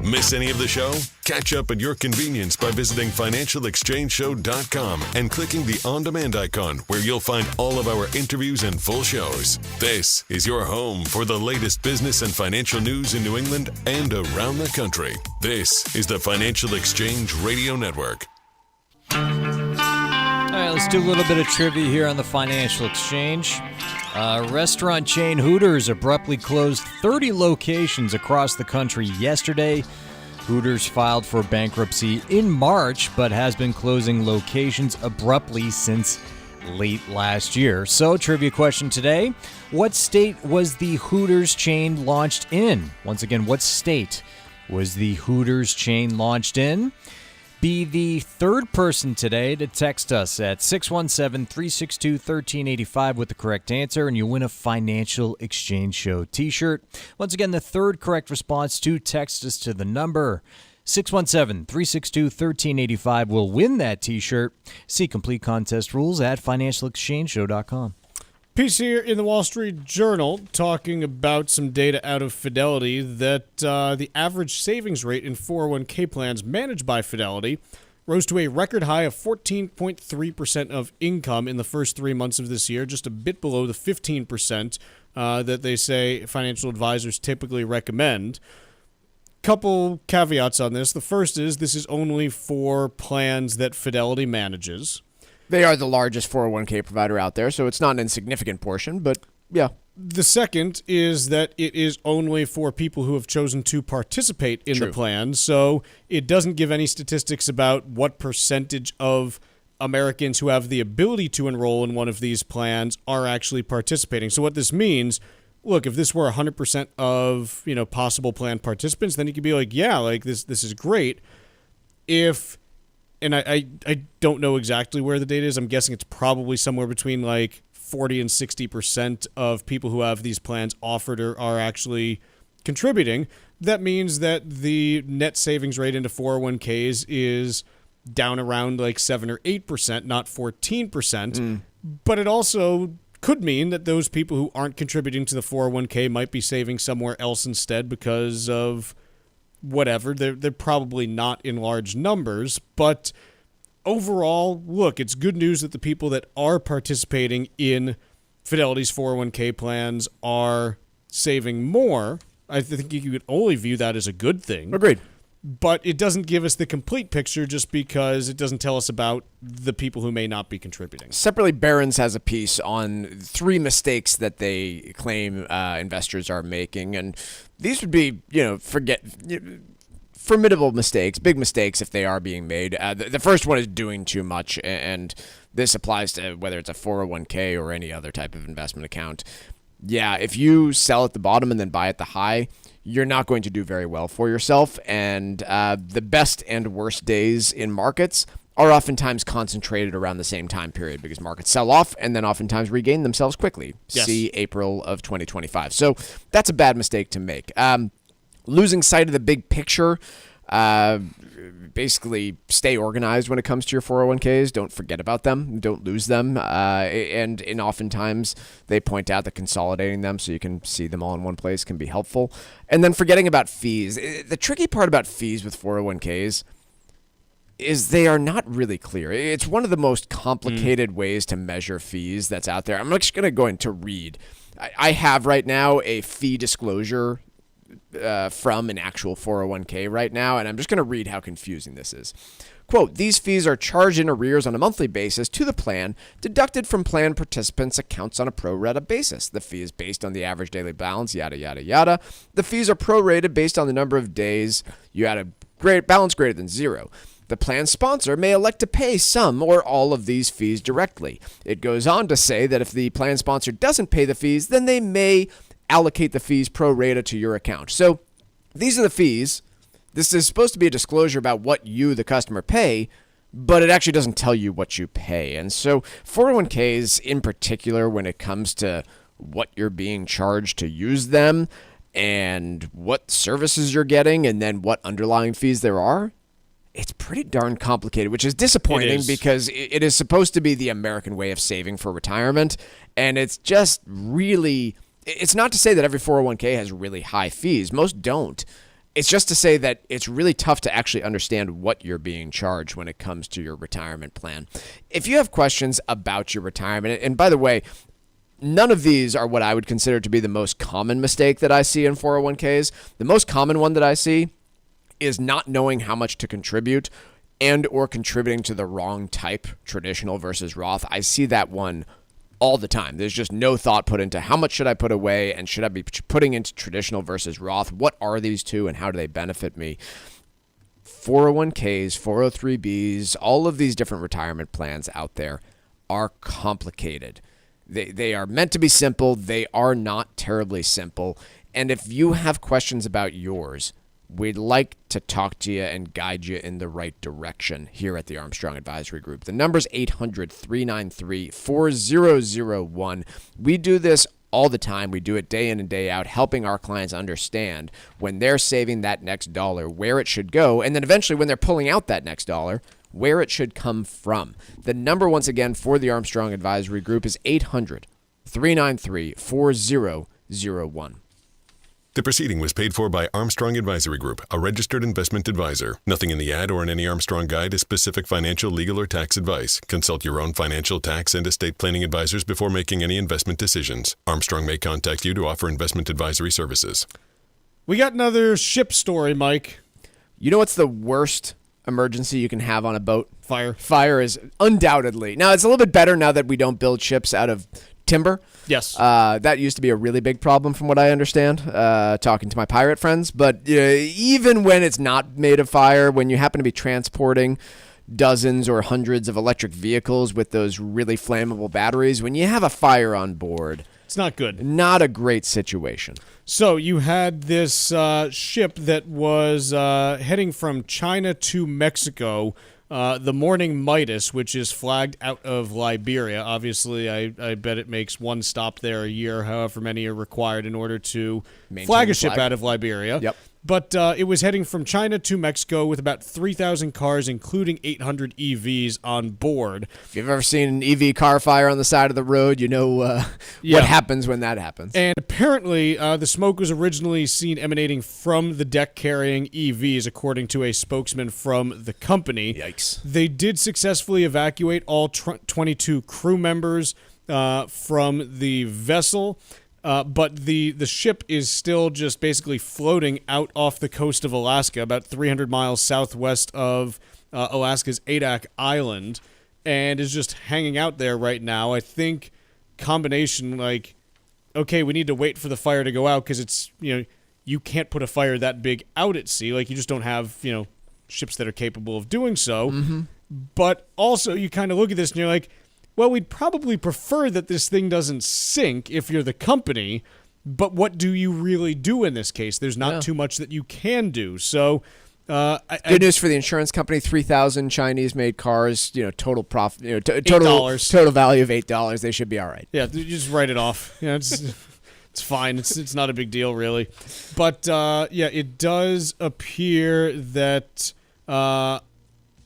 Miss any of the show? Catch up at your convenience by visiting financialexchangeshow.com and clicking the on-demand icon, where you'll find all of our interviews and full shows. This is your home for the latest business and financial news in New England and around the country. This is the Financial Exchange Radio Network. All right, let's do a little bit of trivia here on the Financial Exchange. Restaurant chain Hooters abruptly closed 30 locations across the country yesterday. Hooters filed for bankruptcy in March, but has been closing locations abruptly since late last year. So, trivia question today. What state was the Hooters chain launched in? Once again, what state was the Hooters chain launched in? Be the third person today to text us at 617-362-1385 with the correct answer, and you win a Financial Exchange Show t-shirt. Once again, the third correct response to text us to the number 617-362-1385 will win that t-shirt. See complete contest rules at financialexchangeshow.com. Piece here in the Wall Street Journal talking about some data out of Fidelity that the average savings rate in 401k plans managed by Fidelity rose to a record high of 14.3% of income in the first 3 months of this year, just a bit below the 15% that they say financial advisors typically recommend. Couple caveats on this. The first is this is only for plans that Fidelity manages. They are the largest 401k provider out there, so it's not an insignificant portion, but yeah. The second is that it is only for people who have chosen to participate in the plan, so it doesn't give any statistics about what percentage of Americans who have the ability to enroll in one of these plans are actually participating. So what this means, look, if this were 100% of, possible plan participants, then you could be like, yeah, like this is great. And I don't know exactly where the data is. I'm guessing it's probably somewhere between like 40 and 60% of people who have these plans offered or are actually contributing. That means that the net savings rate into 401ks is down around like 7 or 8%, not 14%. But it also could mean that those people who aren't contributing to the 401k might be saving somewhere else instead because of whatever. They're probably not in large numbers, but overall, look, it's good news that the people that are participating in Fidelity's 401k plans are saving more. I think you could only view that as a good thing. Agreed. But it doesn't give us the complete picture just because it doesn't tell us about the people who may not be contributing. Separately, Barron's has a piece on 3 mistakes that they claim investors are making. And these would be, formidable mistakes, big mistakes if they are being made. The first one is doing too much. And this applies to whether it's a 401k or any other type of investment account. Yeah, if you sell at the bottom and then buy at the high, you're not going to do very well for yourself. And the best and worst days in markets are oftentimes concentrated around the same time period because markets sell off and then oftentimes regain themselves quickly. Yes. See April of 2025. So that's a bad mistake to make. Losing sight of the big picture. Basically stay organized when it comes to your 401ks. Don't forget about them. Don't lose them. And oftentimes they point out that consolidating them so you can see them all in one place can be helpful. And then forgetting about fees. The tricky part about fees with 401ks is they are not really clear. It's one of the most complicated ways to measure fees that's out there. I'm just going to go into read. I have right now a fee disclosure from an actual 401k right now, and I'm just going to read how confusing this is. Quote, these fees are charged in arrears on a monthly basis to the plan, deducted from plan participants' accounts on a pro rata basis. The fee is based on the average daily balance, yada, yada, yada. The fees are prorated based on the number of days you had a balance greater than 0. The plan sponsor may elect to pay some or all of these fees directly. It goes on to say that if the plan sponsor doesn't pay the fees, then they may allocate the fees pro rata to your account. So these are the fees. This is supposed to be a disclosure about what you, the customer, pay, but it actually doesn't tell you what you pay. And so 401ks in particular, when it comes to what you're being charged to use them and what services you're getting and then what underlying fees there are, it's pretty darn complicated, which is disappointing because it is supposed to be the American way of saving for retirement. And it's just really... It's not to say that every 401k has really high fees. Most don't. It's just to say that it's really tough to actually understand what you're being charged when it comes to your retirement plan. If you have questions about your retirement, and by the way, none of these are what I would consider to be the most common mistake that I see in 401ks. The most common one that I see is not knowing how much to contribute and or contributing to the wrong type, traditional versus Roth. I see that one all the time. There's just no thought put into how much should I put away and should I be putting into traditional versus Roth? What are these two and how do they benefit me? 401ks, 403bs, all of these different retirement plans out there are complicated. They are meant to be simple. They are not terribly simple. And if you have questions about yours, we'd like to talk to you and guide you in the right direction here at the Armstrong Advisory Group. The number's 800-393-4001. We do this all the time. We do it day in and day out, helping our clients understand when they're saving that next dollar, where it should go, and then eventually when they're pulling out that next dollar, where it should come from. The number, once again, for the Armstrong Advisory Group is 800-393-4001. The proceeding was paid for by Armstrong Advisory Group, a registered investment advisor. Nothing in the ad or in any Armstrong guide is specific financial, legal, or tax advice. Consult your own financial, tax, and estate planning advisors before making any investment decisions. Armstrong may contact you to offer investment advisory services. We got another ship story, Mike. You know what's the worst emergency you can have on a boat? Fire. Fire is undoubtedly. Now, it's a little bit better now that we don't build ships out of timber. Yes. That used to be a really big problem from what I understand, talking to my pirate friends. But even when it's not made of fire, when you happen to be transporting dozens or hundreds of electric vehicles with those really flammable batteries, when you have a fire on board, It's not good. Not a great situation. So you had this ship that was heading from China to Mexico, the Morning Midas, which is flagged out of Liberia. Obviously, I bet it makes one stop there a year, however many are required in order to flag a ship out of Liberia. Yep. But it was heading from China to Mexico with about 3,000 cars, including 800 EVs on board. If you've ever seen an EV car fire on the side of the road, you know what happens when that happens. And apparently, the smoke was originally seen emanating from the deck carrying EVs, according to a spokesman from the company. Yikes. They did successfully evacuate all 22 crew members from the vessel. But the ship is still just basically floating out off the coast of Alaska, about 300 miles southwest of Alaska's Adak Island, and is just hanging out there right now. I think combination okay, we need to wait for the fire to go out because it's, you can't put a fire that big out at sea. You just don't have, ships that are capable of doing so. Mm-hmm. But also you kind of look at this and you're like, well, we'd probably prefer that this thing doesn't sink if you're the company, but what do you really do in this case? There's not too much that you can do. So, good news for the insurance company: 3,000 Chinese-made cars. Total profit. Total value of $8. They should be all right. Yeah, you just write it off. It's fine. It's not a big deal really. But it does appear that.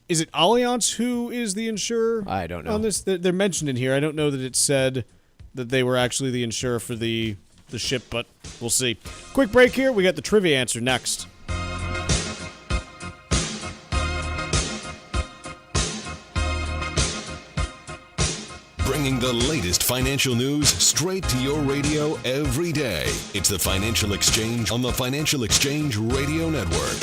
Is it Allianz who is the insurer? I don't know. On this, they're mentioned in here. I don't know that it said that they were actually the insurer for the ship, but we'll see. Quick break here. We got the trivia answer next. Bringing the latest financial news straight to your radio every day. It's the Financial Exchange on the Financial Exchange Radio Network.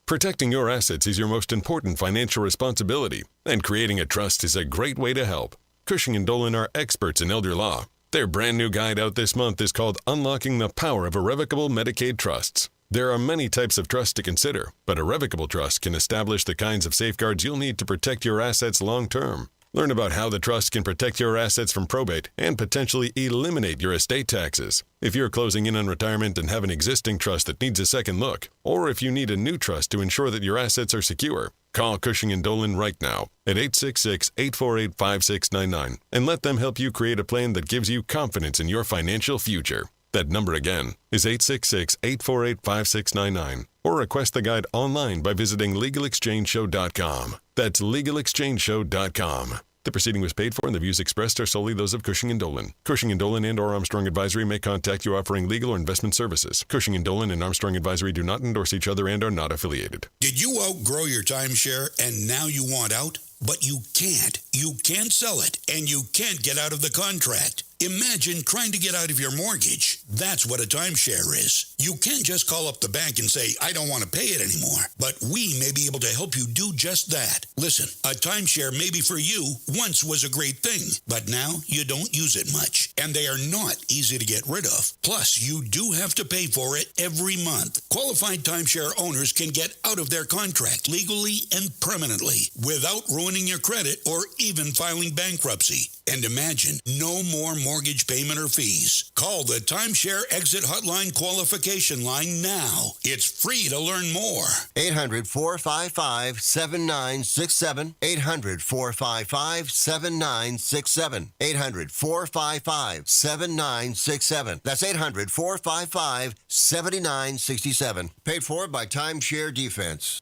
Protecting your assets is your most important financial responsibility, and creating a trust is a great way to help. Cushing & Dolan are experts in elder law. Their brand new guide out this month is called Unlocking the Power of Irrevocable Medicaid Trusts. There are many types of trusts to consider, but a revocable trust can establish the kinds of safeguards you'll need to protect your assets long term. Learn about how the trust can protect your assets from probate and potentially eliminate your estate taxes. If you're closing in on retirement and have an existing trust that needs a second look, or if you need a new trust to ensure that your assets are secure, call Cushing & Dolan right now at 866-848-5699 and let them help you create a plan that gives you confidence in your financial future. That number again is 866-848-5699, or request the guide online by visiting LegalExchangeShow.com. That's LegalExchangeShow.com. The proceeding was paid for, and the views expressed are solely those of Cushing & Dolan. Cushing & Dolan and/or Armstrong Advisory may contact you offering legal or investment services. Cushing & Dolan and Armstrong Advisory do not endorse each other and are not affiliated. Did you outgrow your timeshare and now you want out? But you can't. You can't sell it, and you can't get out of the contract. Imagine trying to get out of your mortgage. That's what a timeshare is. You can't just call up the bank and say, I don't want to pay it anymore. But we may be able to help you do just that. Listen, a timeshare maybe for you once was a great thing, but now you don't use it much. And they are not easy to get rid of. Plus, you do have to pay for it every month. Qualified timeshare owners can get out of their contract legally and permanently without ruining your credit or even filing bankruptcy. And imagine, no more mortgage payment or fees. Call the Timeshare Exit Hotline qualification line now. It's free to learn more. 800-455-7967. 800-455-7967. 800-455-7967. That's 800-455-7967. Paid for by Timeshare Defense.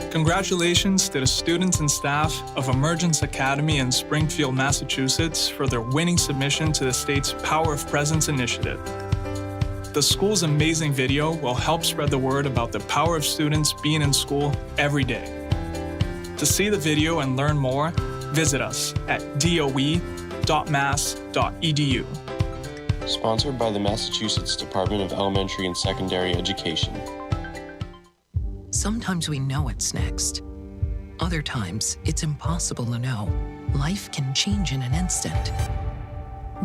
Congratulations to the students and staff of Emergence Academy in Springfield, Massachusetts for their winning submission to the state's Power of Presence initiative. The school's amazing video will help spread the word about the power of students being in school every day. To see the video and learn more, visit us at doe.mass.edu. Sponsored by the Massachusetts Department of Elementary and Secondary Education. Sometimes we know it's next. Other times, it's impossible to know. Life can change in an instant.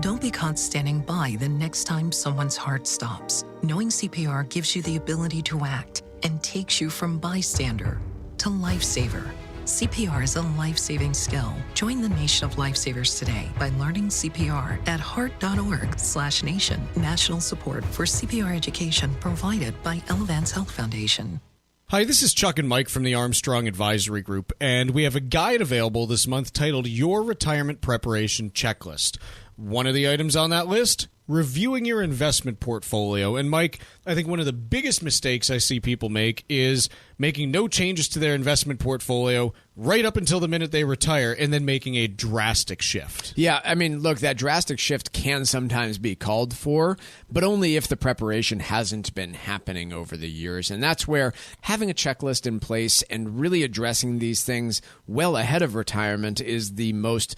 Don't be caught standing by the next time someone's heart stops. Knowing CPR gives you the ability to act and takes you from bystander to lifesaver. CPR is a life-saving skill. Join the nation of lifesavers today by learning CPR at heart.org/nation. National support for CPR education provided by Elevance Health Foundation. Hi, this is Chuck and Mike from the Armstrong Advisory Group, and we have a guide available this month titled Your Retirement Preparation Checklist. One of the items on that list, reviewing your investment portfolio. And Mike, I think one of the biggest mistakes I see people make is making no changes to their investment portfolio right up until the minute they retire and then making a drastic shift. Yeah, I mean, look, that drastic shift can sometimes be called for, but only if the preparation hasn't been happening over the years. And that's where having a checklist in place and really addressing these things well ahead of retirement is the most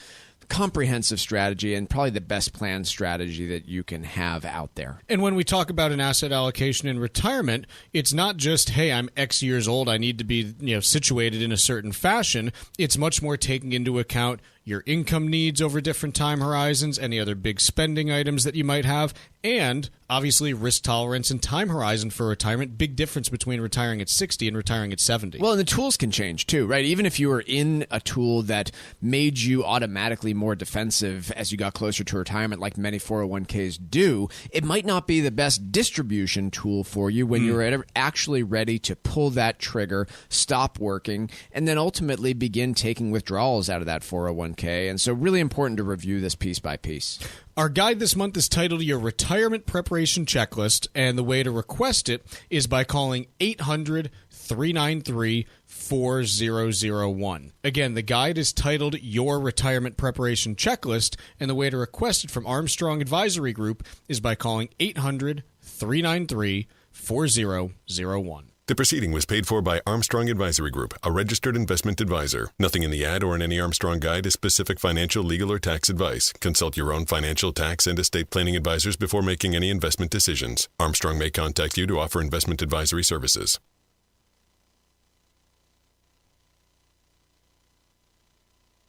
comprehensive strategy and probably the best planned strategy that you can have out there. And when we talk about an asset allocation in retirement, it's not just, hey, I'm X years old, I need to be, situated in a certain fashion. It's much more taking into account your income needs over different time horizons, any other big spending items that you might have, and obviously risk tolerance and time horizon for retirement. Big difference between retiring at 60 and retiring at 70. Well, and the tools can change too, right? Even if you were in a tool that made you automatically more defensive as you got closer to retirement, like many 401ks do, it might not be the best distribution tool for you when you're actually ready to pull that trigger, stop working, and then ultimately begin taking withdrawals out of that 401k. And so really important to review this piece by piece. Our guide this month is titled Your Retirement Preparation Checklist, and the way to request it is by calling 800-393-4001. Again, the guide is titled Your Retirement Preparation Checklist, and the way to request it from Armstrong Advisory Group is by calling 800-393-4001. The proceeding was paid for by Armstrong Advisory Group, a registered investment advisor. Nothing in the ad or in any Armstrong guide is specific financial, legal, or tax advice. Consult your own financial, tax, and estate planning advisors before making any investment decisions. Armstrong may contact you to offer investment advisory services.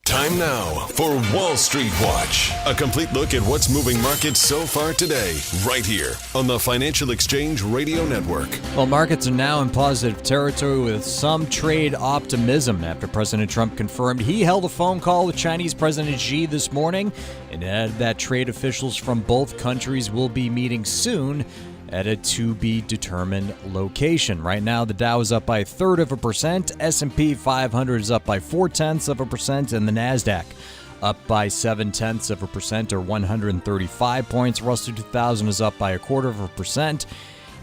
Time now for Wall Street Watch. A complete look at what's moving markets so far today, right here on the Financial Exchange Radio Network. Well, markets are now in positive territory with some trade optimism after President Trump confirmed he held a phone call with Chinese President Xi this morning and added that trade officials from both countries will be meeting soon at a to-be-determined location. Right now, the Dow is up by 1/3%, S&P 500 is up by 0.4%, and the NASDAQ up by 0.7% or 135 points. Russell 2000 is up by 0.25%.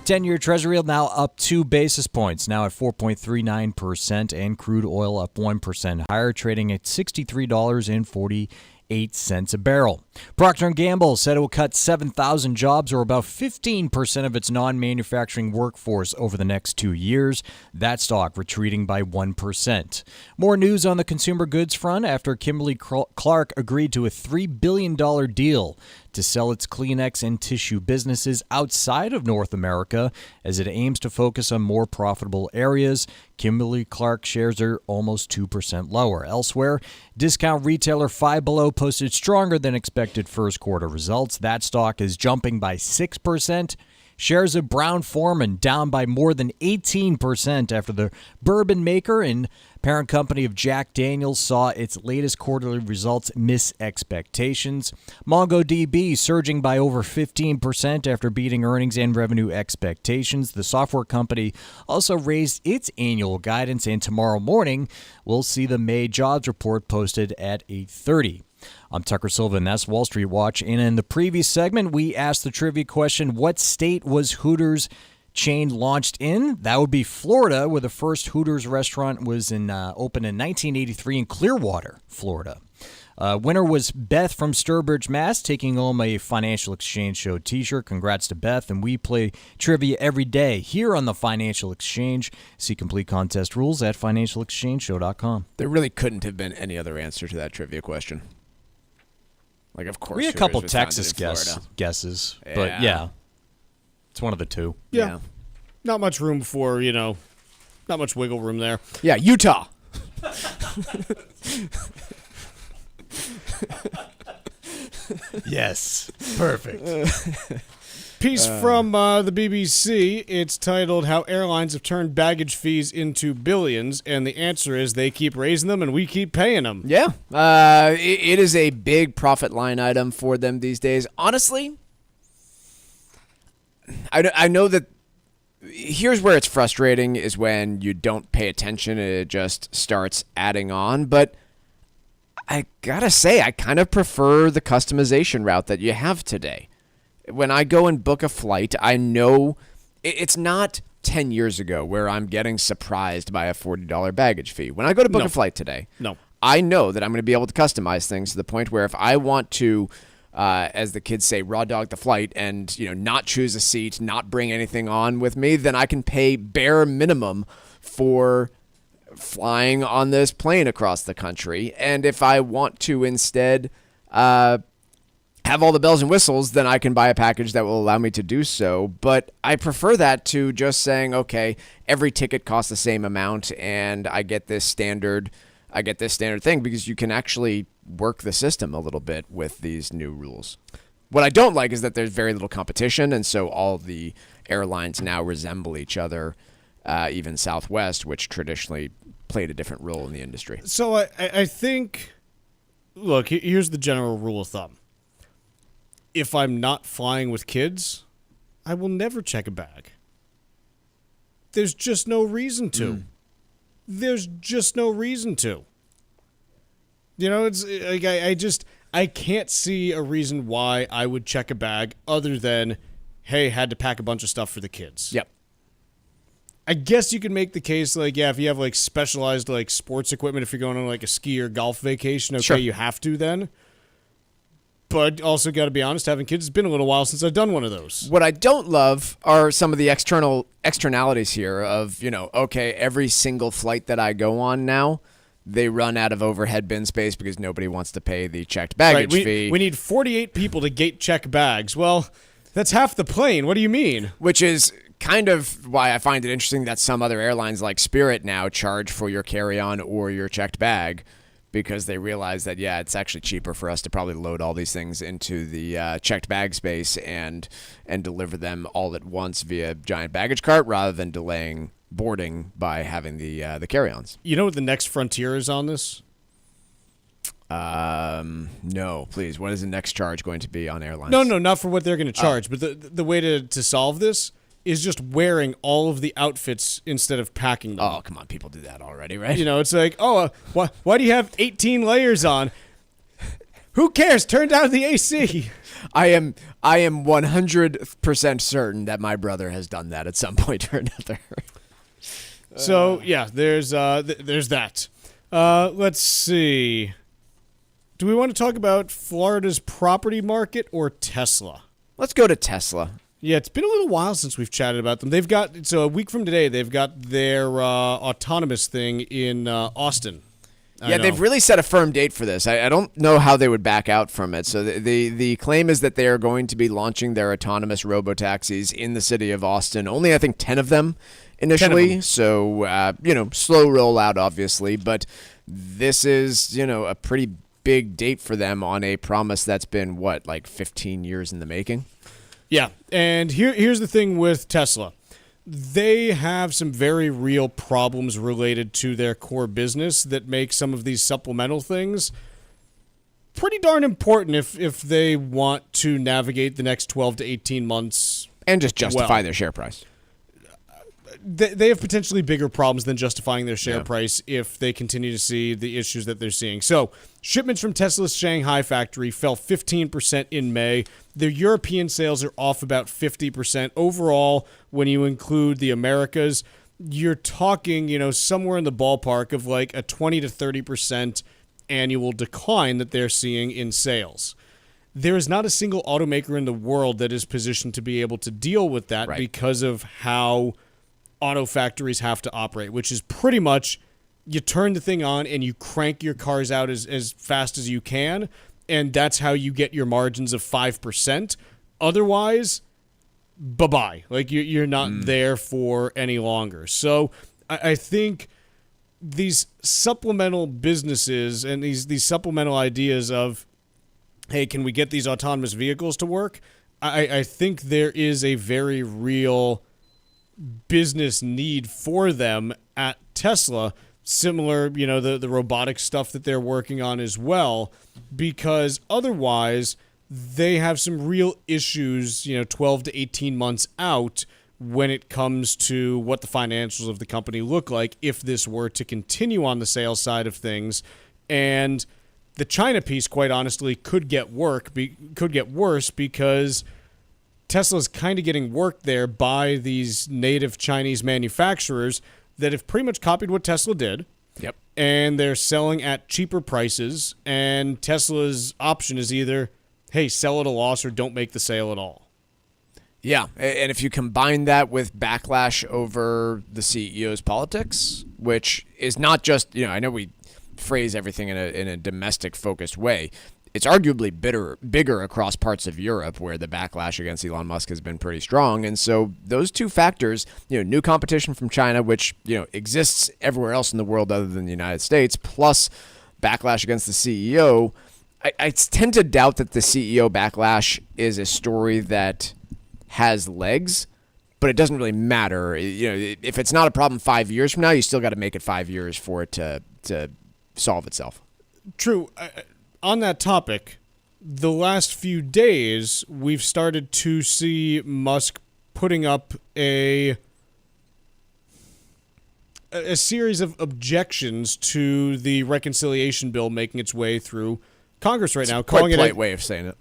10-year Treasury now up 2 basis points, now at 4.39%, and crude oil up 1% higher, trading at $63.48 a barrel. Procter & Gamble said it will cut 7,000 jobs, or about 15% of its non-manufacturing workforce over the next 2 years. That stock retreating by 1%. More news on the consumer goods front after Kimberly-Clark agreed to a $3 billion deal to sell its Kleenex and tissue businesses outside of North America as it aims to focus on more profitable areas. Kimberly-Clark shares are almost 2% lower. Elsewhere, discount retailer Five Below posted stronger than expected first quarter results. That stock is jumping by 6%. Shares of Brown-Forman down by more than 18% after the bourbon maker and parent company of Jack Daniel's saw its latest quarterly results miss expectations. MongoDB surging by over 15% after beating earnings and revenue expectations. The software company also raised its annual guidance, and tomorrow morning we'll see the May jobs report posted at 8:30. I'm Tucker Silva, and that's Wall Street Watch. And in the previous segment, we asked the trivia question, what state was Hooters chain launched in? That would be Florida, where the first Hooters restaurant was opened in 1983 in Clearwater, Florida. Winner was Beth from Sturbridge, Mass., taking home a Financial Exchange Show t-shirt. Congrats to Beth, and we play trivia every day here on the Financial Exchange. See complete contest rules at financialexchangeshow.com. There really couldn't have been any other answer to that trivia question. Like, of course, we had a couple Texas guesses, but yeah, it's one of the two. Yeah. Not much room for, not much wiggle room there. Yeah, Utah. Yes, perfect. Piece from the BBC. It's titled "How Airlines Have Turned Baggage Fees into Billions," and the answer is they keep raising them and we keep paying them. Yeah, it is a big profit line item for them these days. Honestly, I know that here's where it's frustrating is when you don't pay attention and it just starts adding on, but I gotta say, I kind of prefer the customization route that you have today. When I go and book a flight, I know it's not 10 years ago where I'm getting surprised by a $40 baggage fee. When I go to book a flight today, I know that I'm going to be able to customize things to the point where if I want to, as the kids say, raw dog the flight and not choose a seat, not bring anything on with me, then I can pay bare minimum for flying on this plane across the country. And if I want to instead have all the bells and whistles, then I can buy a package that will allow me to do so. But I prefer that to just saying, okay, every ticket costs the same amount and I get this standard thing, because you can actually work the system a little bit with these new rules. What I don't like is that there's very little competition, and so all the airlines now resemble each other, even Southwest, which traditionally played a different role in the industry. So I think, look, here's the general rule of thumb. If I'm not flying with kids, I will never check a bag. There's just no reason to. There's just no reason to. It's like I can't see a reason why I would check a bag other than, hey, had to pack a bunch of stuff for the kids. Yep. I guess you could make the case if you have specialized sports equipment, if you're going on a ski or golf vacation, okay, sure, you have to then. But also got to be honest, having kids, it's been a little while since I've done one of those. What I don't love are some of the externalities here of, okay, every single flight that I go on now, they run out of overhead bin space because nobody wants to pay the checked baggage fee. We need 48 people to gate check bags. Well, that's half the plane. What do you mean? Which is kind of why I find it interesting that some other airlines like Spirit now charge for your carry-on or your checked bag, because they realize that, it's actually cheaper for us to probably load all these things into the checked bag space and deliver them all at once via giant baggage cart rather than delaying boarding by having the carry-ons. You know what the next frontier is on this? No, please. What is the next charge going to be on airlines? No, not for what they're going to charge. But the way to solve this is just wearing all of the outfits instead of packing them. Oh, come on. People do that already, right? It's like, why do you have 18 layers on? Who cares? Turn down the AC. I am 100% certain that my brother has done that at some point or another. So, there's that. Let's see. Do we want to talk about Florida's property market or Tesla? Let's go to Tesla. Yeah, it's been a little while since we've chatted about them. A week from today, they've got their autonomous thing in Austin. They've really set a firm date for this. I don't know how they would back out from it. So the claim is that they are going to be launching their autonomous robotaxis in the city of Austin. Only, I think, 10 of them initially. 10 of them. So, slow rollout, obviously. But this is, a pretty big date for them on a promise that's been, 15 years in the making? Yeah, and here's the thing with Tesla. They have some very real problems related to their core business that make some of these supplemental things pretty darn important if they want to navigate the next 12 to 18 months. And just justify their share price. They have potentially bigger problems than justifying their share price if they continue to see the issues that they're seeing. So, shipments from Tesla's Shanghai factory fell 15% in May. Their European sales are off about 50%. Overall, when you include the Americas, you're talking, somewhere in the ballpark of a 20 to 30% annual decline that they're seeing in sales. There is not a single automaker in the world that is positioned to be able to deal with that because of how auto factories have to operate, which is pretty much you turn the thing on and you crank your cars out as fast as you can, and that's how you get your margins of 5%. Otherwise, bye-bye. You're not there for any longer. So I think these supplemental businesses and these supplemental ideas of, hey, can we get these autonomous vehicles to work? I think there is a very real business need for them at Tesla, similar, the robotic stuff that they're working on as well, because otherwise they have some real issues, 12 to 18 months out when it comes to what the financials of the company look like if this were to continue on the sales side of things. And the China piece, quite honestly, could get worse because Tesla's kind of getting worked there by these native Chinese manufacturers that have pretty much copied what Tesla did. Yep. And they're selling at cheaper prices, and Tesla's option is either, hey, sell at a loss or don't make the sale at all. Yeah, and if you combine that with backlash over the CEO's politics, which is not just, I know we phrase everything in a domestic-focused way, it's arguably bigger across parts of Europe where the backlash against Elon Musk has been pretty strong. And so those two factors, new competition from China, which, exists everywhere else in the world other than the United States, plus backlash against the CEO, I tend to doubt that the CEO backlash is a story that has legs, but it doesn't really matter. If it's not a problem 5 years from now, you still got to make it 5 years for it to solve itself. True. On that topic, the last few days, we've started to see Musk putting up a series of objections to the reconciliation bill making its way through Congress right now. It's quite a polite way of saying it.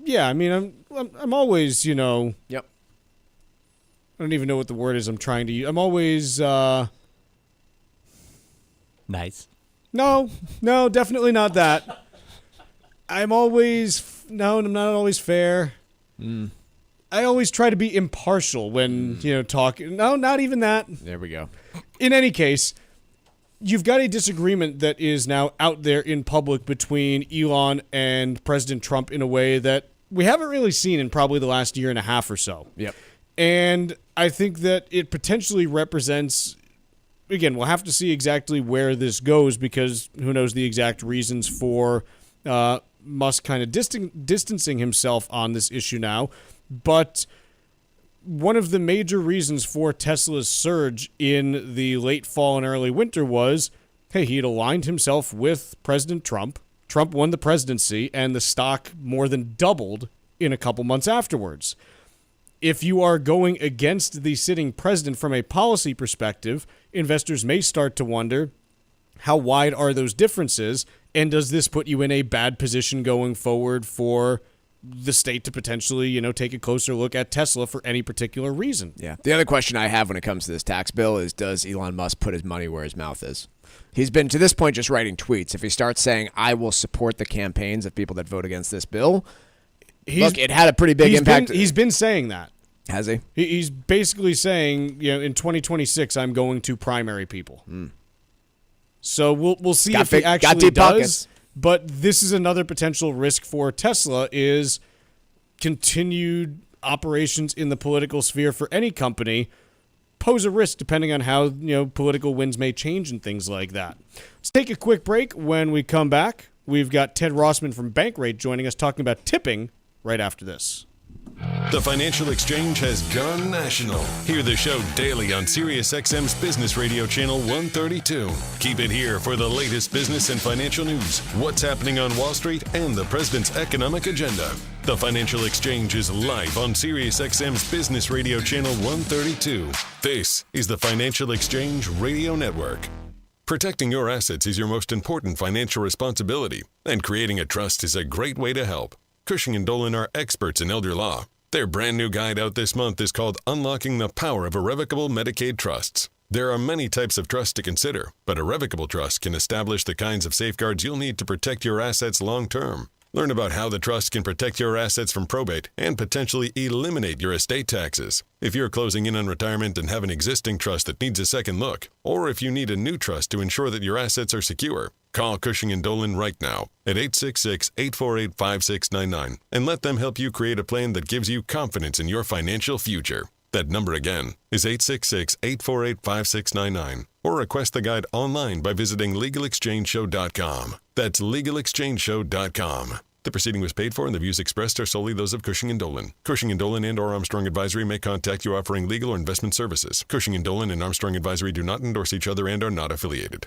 Yeah, I mean, I'm always, Yep. I don't even know what the word is I'm trying to use. I'm always, Nice. No, definitely not that. I'm not always fair. I always try to be impartial when, talking. No, not even that. There we go. In any case, you've got a disagreement that is now out there in public between Elon and President Trump in a way that we haven't really seen in probably the last year and a half or so. Yep. And I think that it potentially represents, again, we'll have to see exactly where this goes because who knows the exact reasons for Musk kind of distancing himself on this issue now. But one of the major reasons for Tesla's surge in the late fall and early winter was, hey, he had aligned himself with President Trump. Trump won the presidency, and the stock more than doubled in a couple months afterwards. If you are going against the sitting president from a policy perspective, investors may start to wonder, how wide are those differences, and does this put you in a bad position going forward for the state to potentially, take a closer look at Tesla for any particular reason? Yeah. The other question I have when it comes to this tax bill is, does Elon Musk put his money where his mouth is? He's been, to this point, just writing tweets. If he starts saying, I will support the campaigns of people that vote against this bill, look, it had a pretty big impact. He's been saying that. Has he? He's basically saying, in 2026, I'm going to primary people. So we'll see if he actually does. Pockets. But this is another potential risk for Tesla is continued operations in the political sphere for any company pose a risk depending on how political winds may change and things like that. Let's take a quick break. When we come back, we've got Ted Rossman from Bankrate joining us talking about tipping right after this. The Financial Exchange has gone national. Hear the show daily on SiriusXM's Business Radio Channel 132. Keep it here for the latest business and financial news, what's happening on Wall Street, and the president's economic agenda. The Financial Exchange is live on SiriusXM's Business Radio Channel 132. This is the Financial Exchange Radio Network. Protecting your assets is your most important financial responsibility, and creating a trust is a great way to help. Cushing & Dolan are experts in elder law. Their brand new guide out this month is called Unlocking the Power of Irrevocable Medicaid Trusts. There are many types of trusts to consider, but a revocable trust can establish the kinds of safeguards you'll need to protect your assets long term. Learn about how the trust can protect your assets from probate and potentially eliminate your estate taxes. If you're closing in on retirement and have an existing trust that needs a second look, or if you need a new trust to ensure that your assets are secure, call Cushing & Dolan right now at 866-848-5699 and let them help you create a plan that gives you confidence in your financial future. That number again is 866-848-5699 or request the guide online by visiting LegalExchangeShow.com. That's LegalExchangeShow.com. The proceeding was paid for and the views expressed are solely those of Cushing & Dolan. Cushing & Dolan and or Armstrong Advisory may contact you offering legal or investment services. Cushing & Dolan and Armstrong Advisory do not endorse each other and are not affiliated.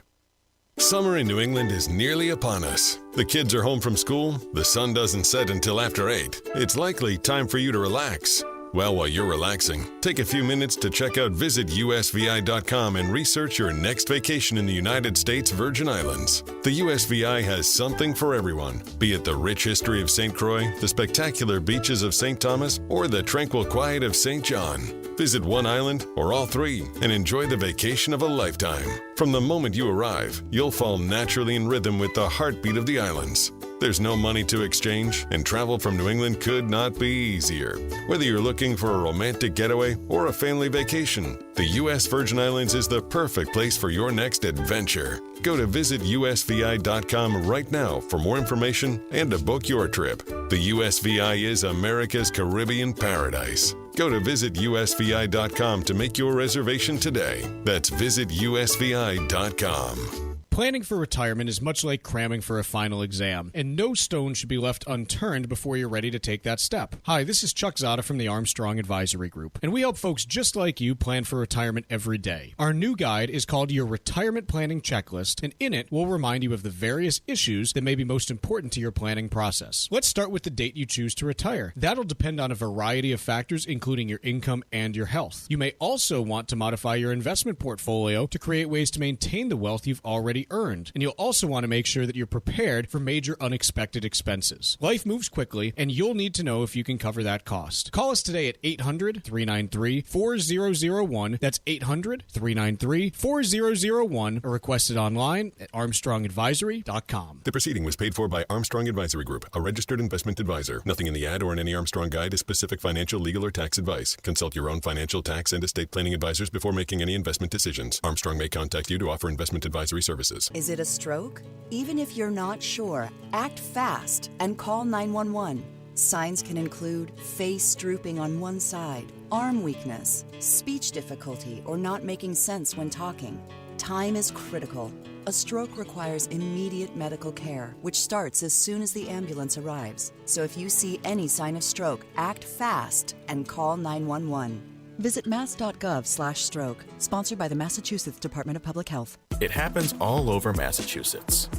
Summer in New England is nearly upon us. The kids are home from school. The sun doesn't set until after 8. It's likely time for you to relax. Well, while you're relaxing, take a few minutes to check out visitusvi.com and research your next vacation in the United States Virgin Islands. The USVI has something for everyone, be it the rich history of St. Croix, the spectacular beaches of St. Thomas, or the tranquil quiet of St. John. Visit one island or all three and enjoy the vacation of a lifetime. From the moment you arrive, you'll fall naturally in rhythm with the heartbeat of the islands. There's no money to exchange, and travel from New England could not be easier. Whether you're looking for a romantic getaway or a family vacation, the U.S. Virgin Islands is the perfect place for your next adventure. Go to visitusvi.com right now for more information and to book your trip. The USVI is America's Caribbean paradise. Go to visitusvi.com to make your reservation today. That's visitusvi.com. Planning for retirement is much like cramming for a final exam, and no stone should be left unturned before you're ready to take that step. Hi, this is Chuck Zodda from the Armstrong Advisory Group, and we help folks just like you plan for retirement every day. Our new guide is called Your Retirement Planning Checklist, and in it, we'll remind you of the various issues that may be most important to your planning process. Let's start with the date you choose to retire. That'll depend on a variety of factors, including your income and your health. You may also want to modify your investment portfolio to create ways to maintain the wealth you've already earned. And you'll also want to make sure that you're prepared for major unexpected expenses. Life moves quickly, and you'll need to know if you can cover that cost. Call us today at 800-393-4001. That's 800-393-4001, or request it online at armstrongadvisory.com. The proceeding was paid for by Armstrong Advisory Group, a registered investment advisor. Nothing in the ad or in any Armstrong guide is specific financial, legal, or tax advice. Consult your own financial, tax, and estate planning advisors before making any investment decisions. Armstrong may contact you to offer investment advisory services. Is it a stroke? Even if you're not sure, act fast and call 911. Signs can include face drooping on one side, arm weakness, speech difficulty, or not making sense when talking. Time is critical. A stroke requires immediate medical care, which starts as soon as the ambulance arrives. So if you see any sign of stroke, act fast and call 911. Visit mass.gov/stroke, sponsored by the Massachusetts Department of Public Health. It happens all over Massachusetts.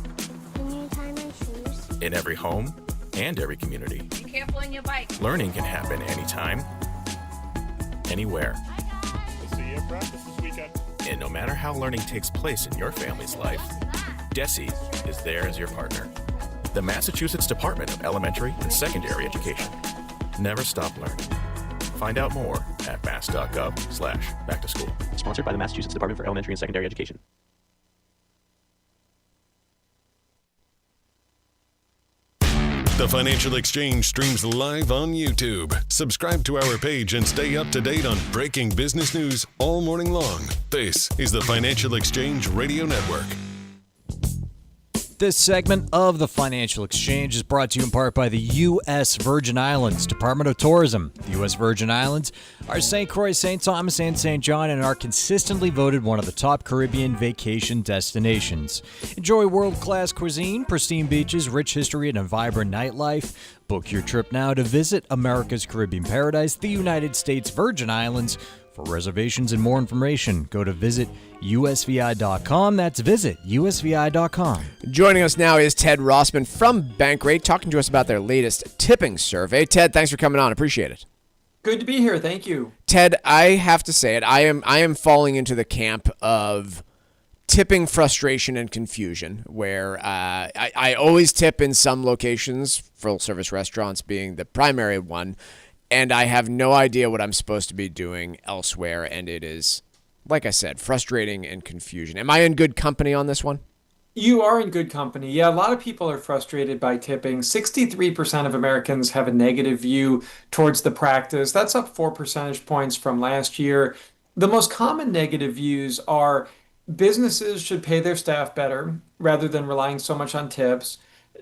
Can you tie my shoes? In every home and every community. Be careful on your bike. Learning can happen anytime, anywhere. We'll see you at practice this weekend. And no matter how learning takes place in your family's life, DESE is there as your partner. The Massachusetts Department of Elementary and Secondary Education. Never stop learning. Find out more at mass.gov/back-to-school. Sponsored by the Massachusetts Department for Elementary and Secondary Education. The Financial Exchange streams live on YouTube. Subscribe to our page and stay up to date on breaking business news all morning long. This is the Financial Exchange Radio Network. This segment of the Financial Exchange is brought to you in part by the U.S. Virgin Islands Department of Tourism. The U.S. Virgin Islands are St. Croix, St. Thomas, and St. John, and are consistently voted one of the top Caribbean vacation destinations. Enjoy world-class cuisine, pristine beaches, rich history, and a vibrant nightlife. Book your trip now to visit America's Caribbean Paradise, the United States Virgin Islands. For reservations and more information, go to visitusvi.com. That's visitusvi.com. Joining us now is Ted Rossman from Bankrate, talking to us about their latest tipping survey. Ted, thanks for coming on. Appreciate it. Good to be here. Thank you. Ted, I have to say it. I am falling into the camp of tipping frustration and confusion, where I always tip in some locations, full-service restaurants being the primary one, and I have no idea what I'm supposed to be doing elsewhere, and it is, like I said, frustrating and confusion. Am I in good company on this one? You are in good company. Yeah, a lot of people are frustrated by tipping. 63% of Americans have a negative view towards the practice. That's up 4 percentage points from last year. The most common negative views are businesses should pay their staff better rather than relying so much on tips.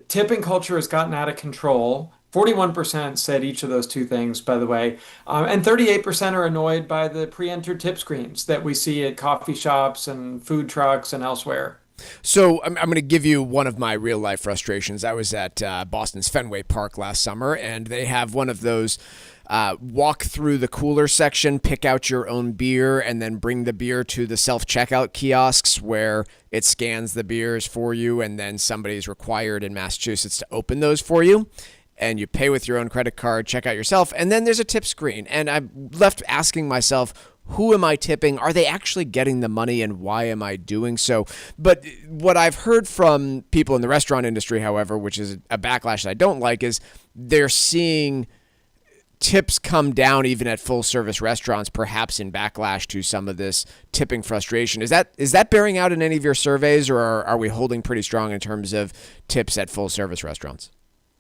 Tipping culture has gotten out of control. 41% said each of those two things, by the way. And 38% are annoyed by the pre-entered tip screens that we see at coffee shops and food trucks and elsewhere. So I'm going to give you one of my real life frustrations. I was at Boston's Fenway Park last summer, and they have one of those walk through the cooler section, pick out your own beer, and then bring the beer to the self-checkout kiosks where it scans the beers for you, and then somebody's required in Massachusetts to open those for you. And you pay with your own credit card, check out yourself, and then there's a tip screen. And I'm left asking myself, who am I tipping? Are they actually getting the money, and why am I doing so? But what I've heard from people in the restaurant industry, however, which is a backlash that I don't like, is they're seeing tips come down even at full-service restaurants, perhaps in backlash to some of this tipping frustration. Is that bearing out in any of your surveys, or are we holding pretty strong in terms of tips at full-service restaurants?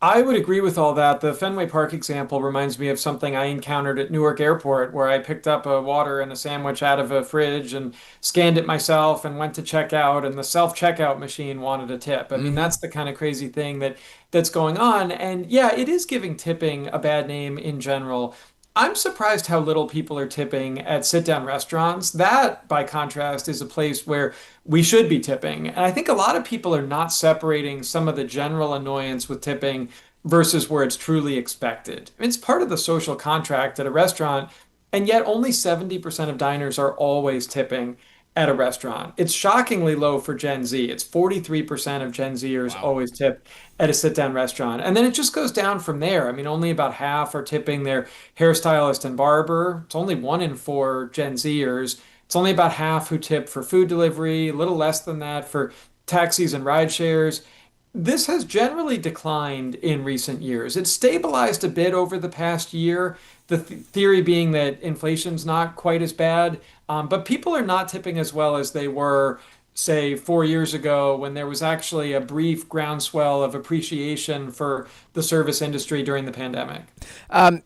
I would agree with all that. The Fenway Park example reminds me of something I encountered at Newark Airport, where I picked up a water and a sandwich out of a fridge and scanned it myself and went to check out, and the self-checkout machine wanted a tip. I mean, that's the kind of crazy thing that's going on. And yeah, it is giving tipping a bad name in general. I'm surprised how little people are tipping at sit-down restaurants. That, by contrast, is a place where we should be tipping. And I think a lot of people are not separating some of the general annoyance with tipping versus where it's truly expected. It's part of the social contract at a restaurant, and yet only 70% of diners are always tipping at a restaurant. It's shockingly low for Gen Z. It's 43% of Gen Zers always tip at a sit-down restaurant. And then it just goes down from there. I mean, only about half are tipping their hairstylist and barber. It's only 1 in 4 Gen Zers. It's only about half who tip for food delivery, a little less than that for taxis and ride shares. This has generally declined in recent years. It's stabilized a bit over the past year, the theory being that inflation's not quite as bad, but people are not tipping as well as they were, say, 4 years ago, when there was actually a brief groundswell of appreciation for the service industry during the pandemic.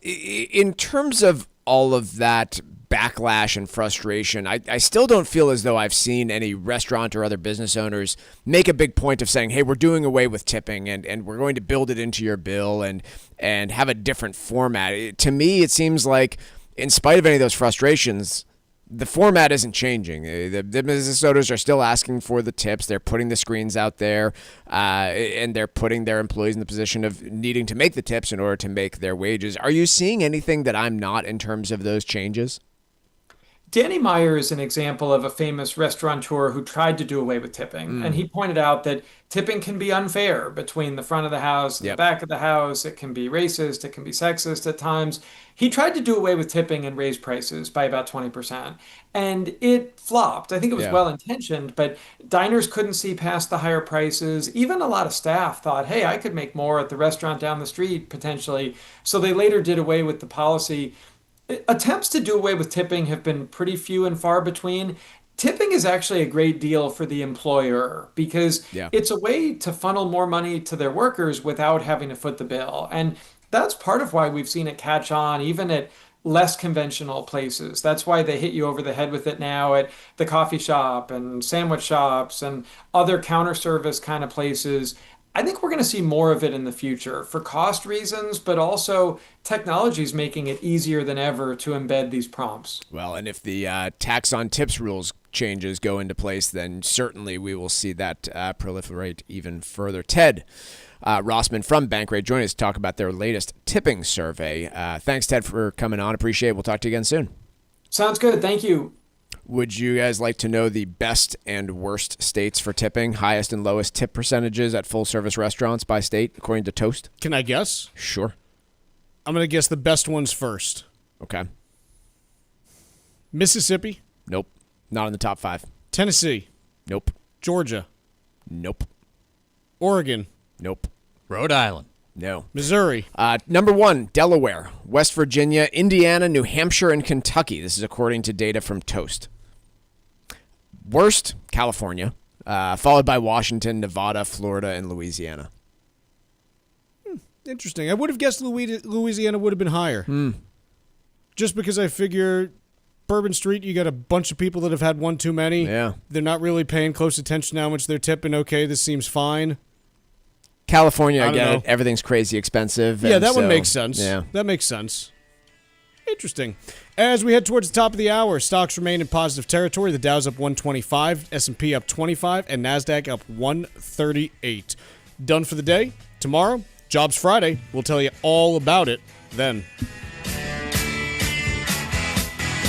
In terms of all of that backlash and frustration, I still don't feel as though I've seen any restaurant or other business owners make a big point of saying, hey, we're doing away with tipping and we're going to build it into your bill and have a different format. To me, it seems like, in spite of any of those frustrations, the format isn't changing. The business owners are still asking for the tips. They're putting the screens out there, and they're putting their employees in the position of needing to make the tips in order to make their wages. Are you seeing anything that I'm not in terms of those changes? Danny Meyer is an example of a famous restaurateur who tried to do away with tipping. And he pointed out that tipping can be unfair between the front of the house and the back of the house. It can be racist. It can be sexist at times. He tried to do away with tipping and raise prices by about 20%. And it flopped. I think it was well-intentioned, but diners couldn't see past the higher prices. Even a lot of staff thought, hey, I could make more at the restaurant down the street potentially. So they later did away with the policy. Attempts to do away with tipping have been pretty few and far between. Tipping is actually a great deal for the employer because it's a way to funnel more money to their workers without having to foot the bill. And that's part of why we've seen it catch on even at less conventional places. That's why they hit you over the head with it now at the coffee shop and sandwich shops and other counter service kind of places. I think we're going to see more of it in the future for cost reasons, but also technology is making it easier than ever to embed these prompts. Well, and if the tax on tips rules changes go into place, then certainly we will see that proliferate even further. Ted Rossman from Bankrate joining us to talk about their latest tipping survey. Thanks, Ted, for coming on. Appreciate it. We'll talk to you again soon. Sounds good. Thank you. Would you guys like to know the best and worst states for tipping, highest and lowest tip percentages at full-service restaurants by state, according to Toast? Can I guess? Sure. I'm going to guess the best ones first. Okay. Mississippi? Nope. Not in the top 5. Tennessee? Nope. Georgia? Nope. Oregon? Nope. Rhode Island? No. Missouri? Number 1, Delaware, West Virginia, Indiana, New Hampshire, and Kentucky. This is according to data from Toast. Worst, California, followed by Washington, Nevada, Florida, and Louisiana. Interesting. I would have guessed Louisiana would have been higher. Just because I figure Bourbon Street, you got a bunch of people that have had one too many. Yeah. They're not really paying close attention to how much they're tipping. Okay, this seems fine. California, I get it. Everything's crazy expensive. Yeah, that one makes sense. Yeah. That makes sense. Interesting. As we head towards the top of the hour, stocks remain in positive territory. The Dow's up 125, S&P up 25, and NASDAQ up 138. Done for the day. Tomorrow, Jobs Friday. We'll tell you all about it then.